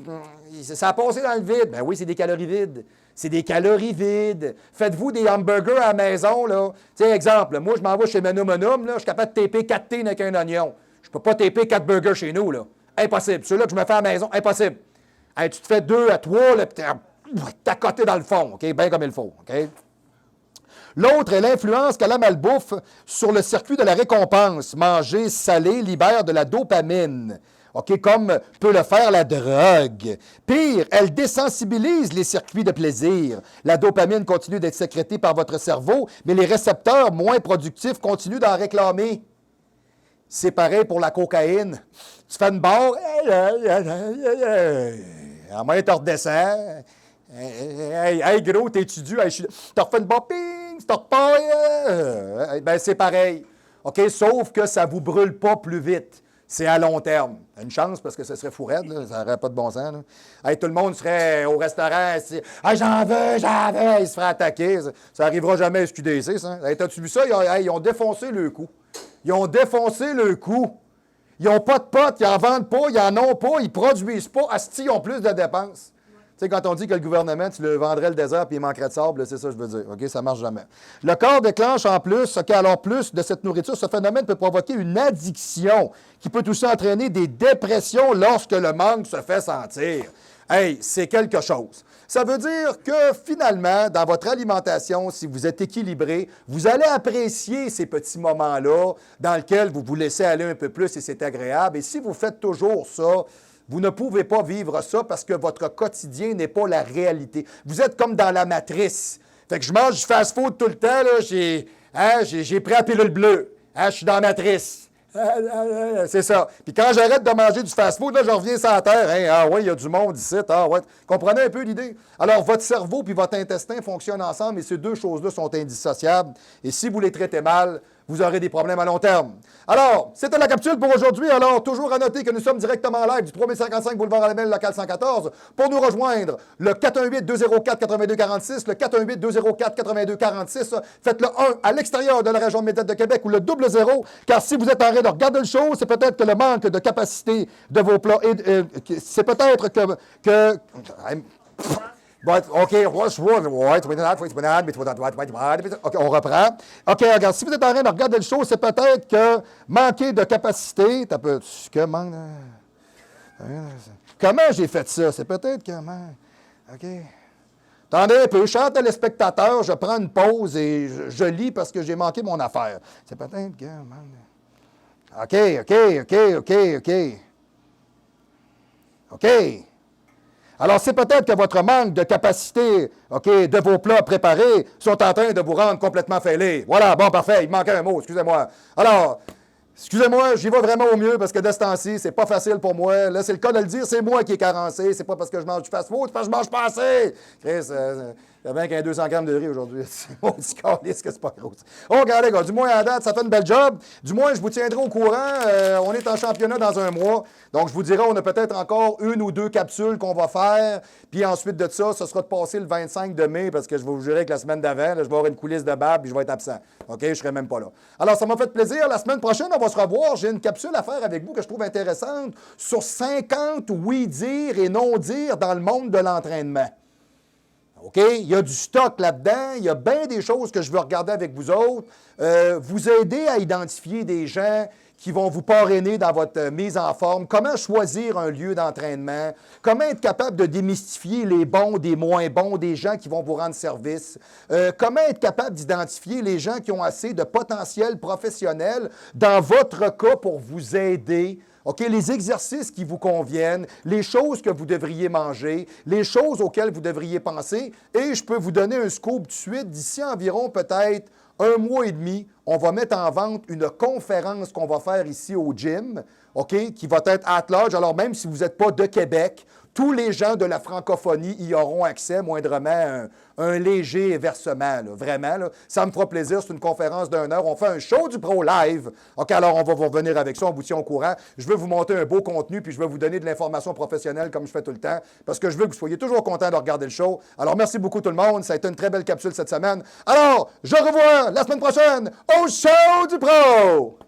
ça a passé dans le vide. Ben oui, c'est des calories vides. C'est des calories vides. Faites-vous des hamburgers à la maison, là. Tu sais, exemple, moi, je m'en vais chez Menum, là, je suis capable de taper 4 thés avec un oignon. Je peux pas taper 4 burgers chez nous, là. Impossible. Ceux-là que je me fais à la maison, impossible. Hey, tu te fais 2 à 3, là, puis t'as coté dans le fond, OK? Bien comme il faut, OK? L'autre est l'influence qu'a la malbouffe sur le circuit de la récompense. Manger salé libère de la dopamine. OK, comme peut le faire la drogue. Pire, elle désensibilise les circuits de plaisir. La dopamine continue d'être sécrétée par votre cerveau, mais les récepteurs moins productifs continuent d'en réclamer. C'est pareil pour la cocaïne. Tu fais une barre, à moins tu redescends. Hey, gros, t'étudies, t'as refait une barre, ping, t'as repars. Ben, c'est pareil. OK, sauf que ça ne vous brûle pas plus vite. C'est à long terme. Une chance parce que ce serait fou raide, là. Ça n'aurait pas de bon sens. Là. Hey, tout le monde serait au restaurant. J'en veux. Il se ferait attaquer. Ça n'arrivera jamais à SQDC, ça. Hey, t'as-tu vu ça? Ils ont défoncé le coup. Ils ont défoncé le coup. Ils n'ont pas de potes, ils n'en vendent pas, ils n'en ont pas, ils ne produisent pas. Asti, ils ont plus de dépenses. Tu sais, quand on dit que le gouvernement, tu le vendrais le désert puis il manquerait de sable, c'est ça que je veux dire. OK, ça ne marche jamais. Le corps déclenche en plus, OK, alors plus de cette nourriture, ce phénomène peut provoquer une addiction qui peut aussi entraîner des dépressions lorsque le manque se fait sentir. Hey, c'est quelque chose. Ça veut dire que finalement, dans votre alimentation, si vous êtes équilibré, vous allez apprécier ces petits moments-là dans lesquels vous vous laissez aller un peu plus et c'est agréable. Et si vous faites toujours ça, vous ne pouvez pas vivre ça parce que votre quotidien n'est pas la réalité. Vous êtes comme dans la matrice. Fait que je mange du fast-food tout le temps, là, j'ai pris la pilule bleue. Je suis dans la matrice. C'est ça. Puis quand j'arrête de manger du fast-food, là, je reviens sur la terre. Hein? Ah oui, il y a du monde ici. Ah ouais. Comprenez un peu l'idée? Alors, votre cerveau puis votre intestin fonctionnent ensemble et ces deux choses-là sont indissociables. Et si vous les traitez mal, vous aurez des problèmes à long terme. Alors, c'était la capsule pour aujourd'hui. Alors, toujours à noter que nous sommes directement live du 3055 boulevard Alamel, local 114. Pour nous rejoindre, le 418-204-8246, le 418-204-8246. Faites le 1 à l'extérieur de la région médiane de Québec ou le 00, car si vous êtes en train de regarder le show, c'est peut-être que le manque de capacité de vos plats, c'est peut-être que OK, on reprend. OK, regarde, si vous êtes en train de regarder le show, c'est peut-être que manquer de capacité. Comment j'ai fait ça? C'est peut-être comment. OK. Attendez un peu, je chante à les spectateurs, je prends une pause et je lis parce que j'ai manqué mon affaire. C'est peut-être que... OK. Alors, c'est peut-être que votre manque de capacité, OK, de vos plats préparés sont en train de vous rendre complètement fêlés. Voilà, bon, parfait, il me manquait un mot, excusez-moi. Alors, Excusez-moi, j'y vais vraiment au mieux parce que de ce temps-ci, c'est pas facile pour moi. Là, c'est le cas de le dire, c'est moi qui est carencé. C'est pas parce que je mange du fast-food, c'est parce que je mange pas assez. Chris, il y a bien qu'un 200 grammes de riz aujourd'hui. On dit calisse que c'est pas gros. Oh, regardez, gars, du moins à date, ça fait une belle job. Du moins, je vous tiendrai au courant. On est en championnat dans un mois. Donc, je vous dirai, on a peut-être encore 1 ou 2 capsules qu'on va faire. Puis ensuite de ça, ce sera de passer le 25 de mai parce que je vais vous jurer que la semaine d'avant, là, je vais avoir une coulisse de barbe et je vais être absent. OK? Je serai même pas là. Alors, ça m'a fait plaisir. La semaine prochaine, on va se revoir. J'ai une capsule à faire avec vous que je trouve intéressante sur 50 oui-dire et non-dire dans le monde de l'entraînement. OK? Il y a du stock là-dedans. Il y a bien des choses que je veux regarder avec vous autres. Vous aider à identifier des gens qui vont vous parrainer dans votre mise en forme. Comment choisir un lieu d'entraînement? Comment être capable de démystifier les bons des moins bons, des gens qui vont vous rendre service? Comment être capable d'identifier les gens qui ont assez de potentiel professionnel dans votre cas pour vous aider? OK, les exercices qui vous conviennent, les choses que vous devriez manger, les choses auxquelles vous devriez penser. Et je peux vous donner un scoop tout de suite. D'ici environ peut-être 1 mois et demi, on va mettre en vente une conférence qu'on va faire ici au gym, OK, qui va être at large. Alors même si vous n'êtes pas de Québec, tous les gens de la francophonie y auront accès, moindrement un léger versement. Là. Vraiment, là, ça me fera plaisir. C'est une conférence d'1 heure. On fait un show du Pro Live. OK, alors on va vous revenir avec ça. On vous tient au courant. Je veux vous monter un beau contenu, puis je vais vous donner de l'information professionnelle comme je fais tout le temps, parce que je veux que vous soyez toujours contents de regarder le show. Alors, merci beaucoup tout le monde. Ça a été une très belle capsule cette semaine. Alors, je revois la semaine prochaine au show du Pro!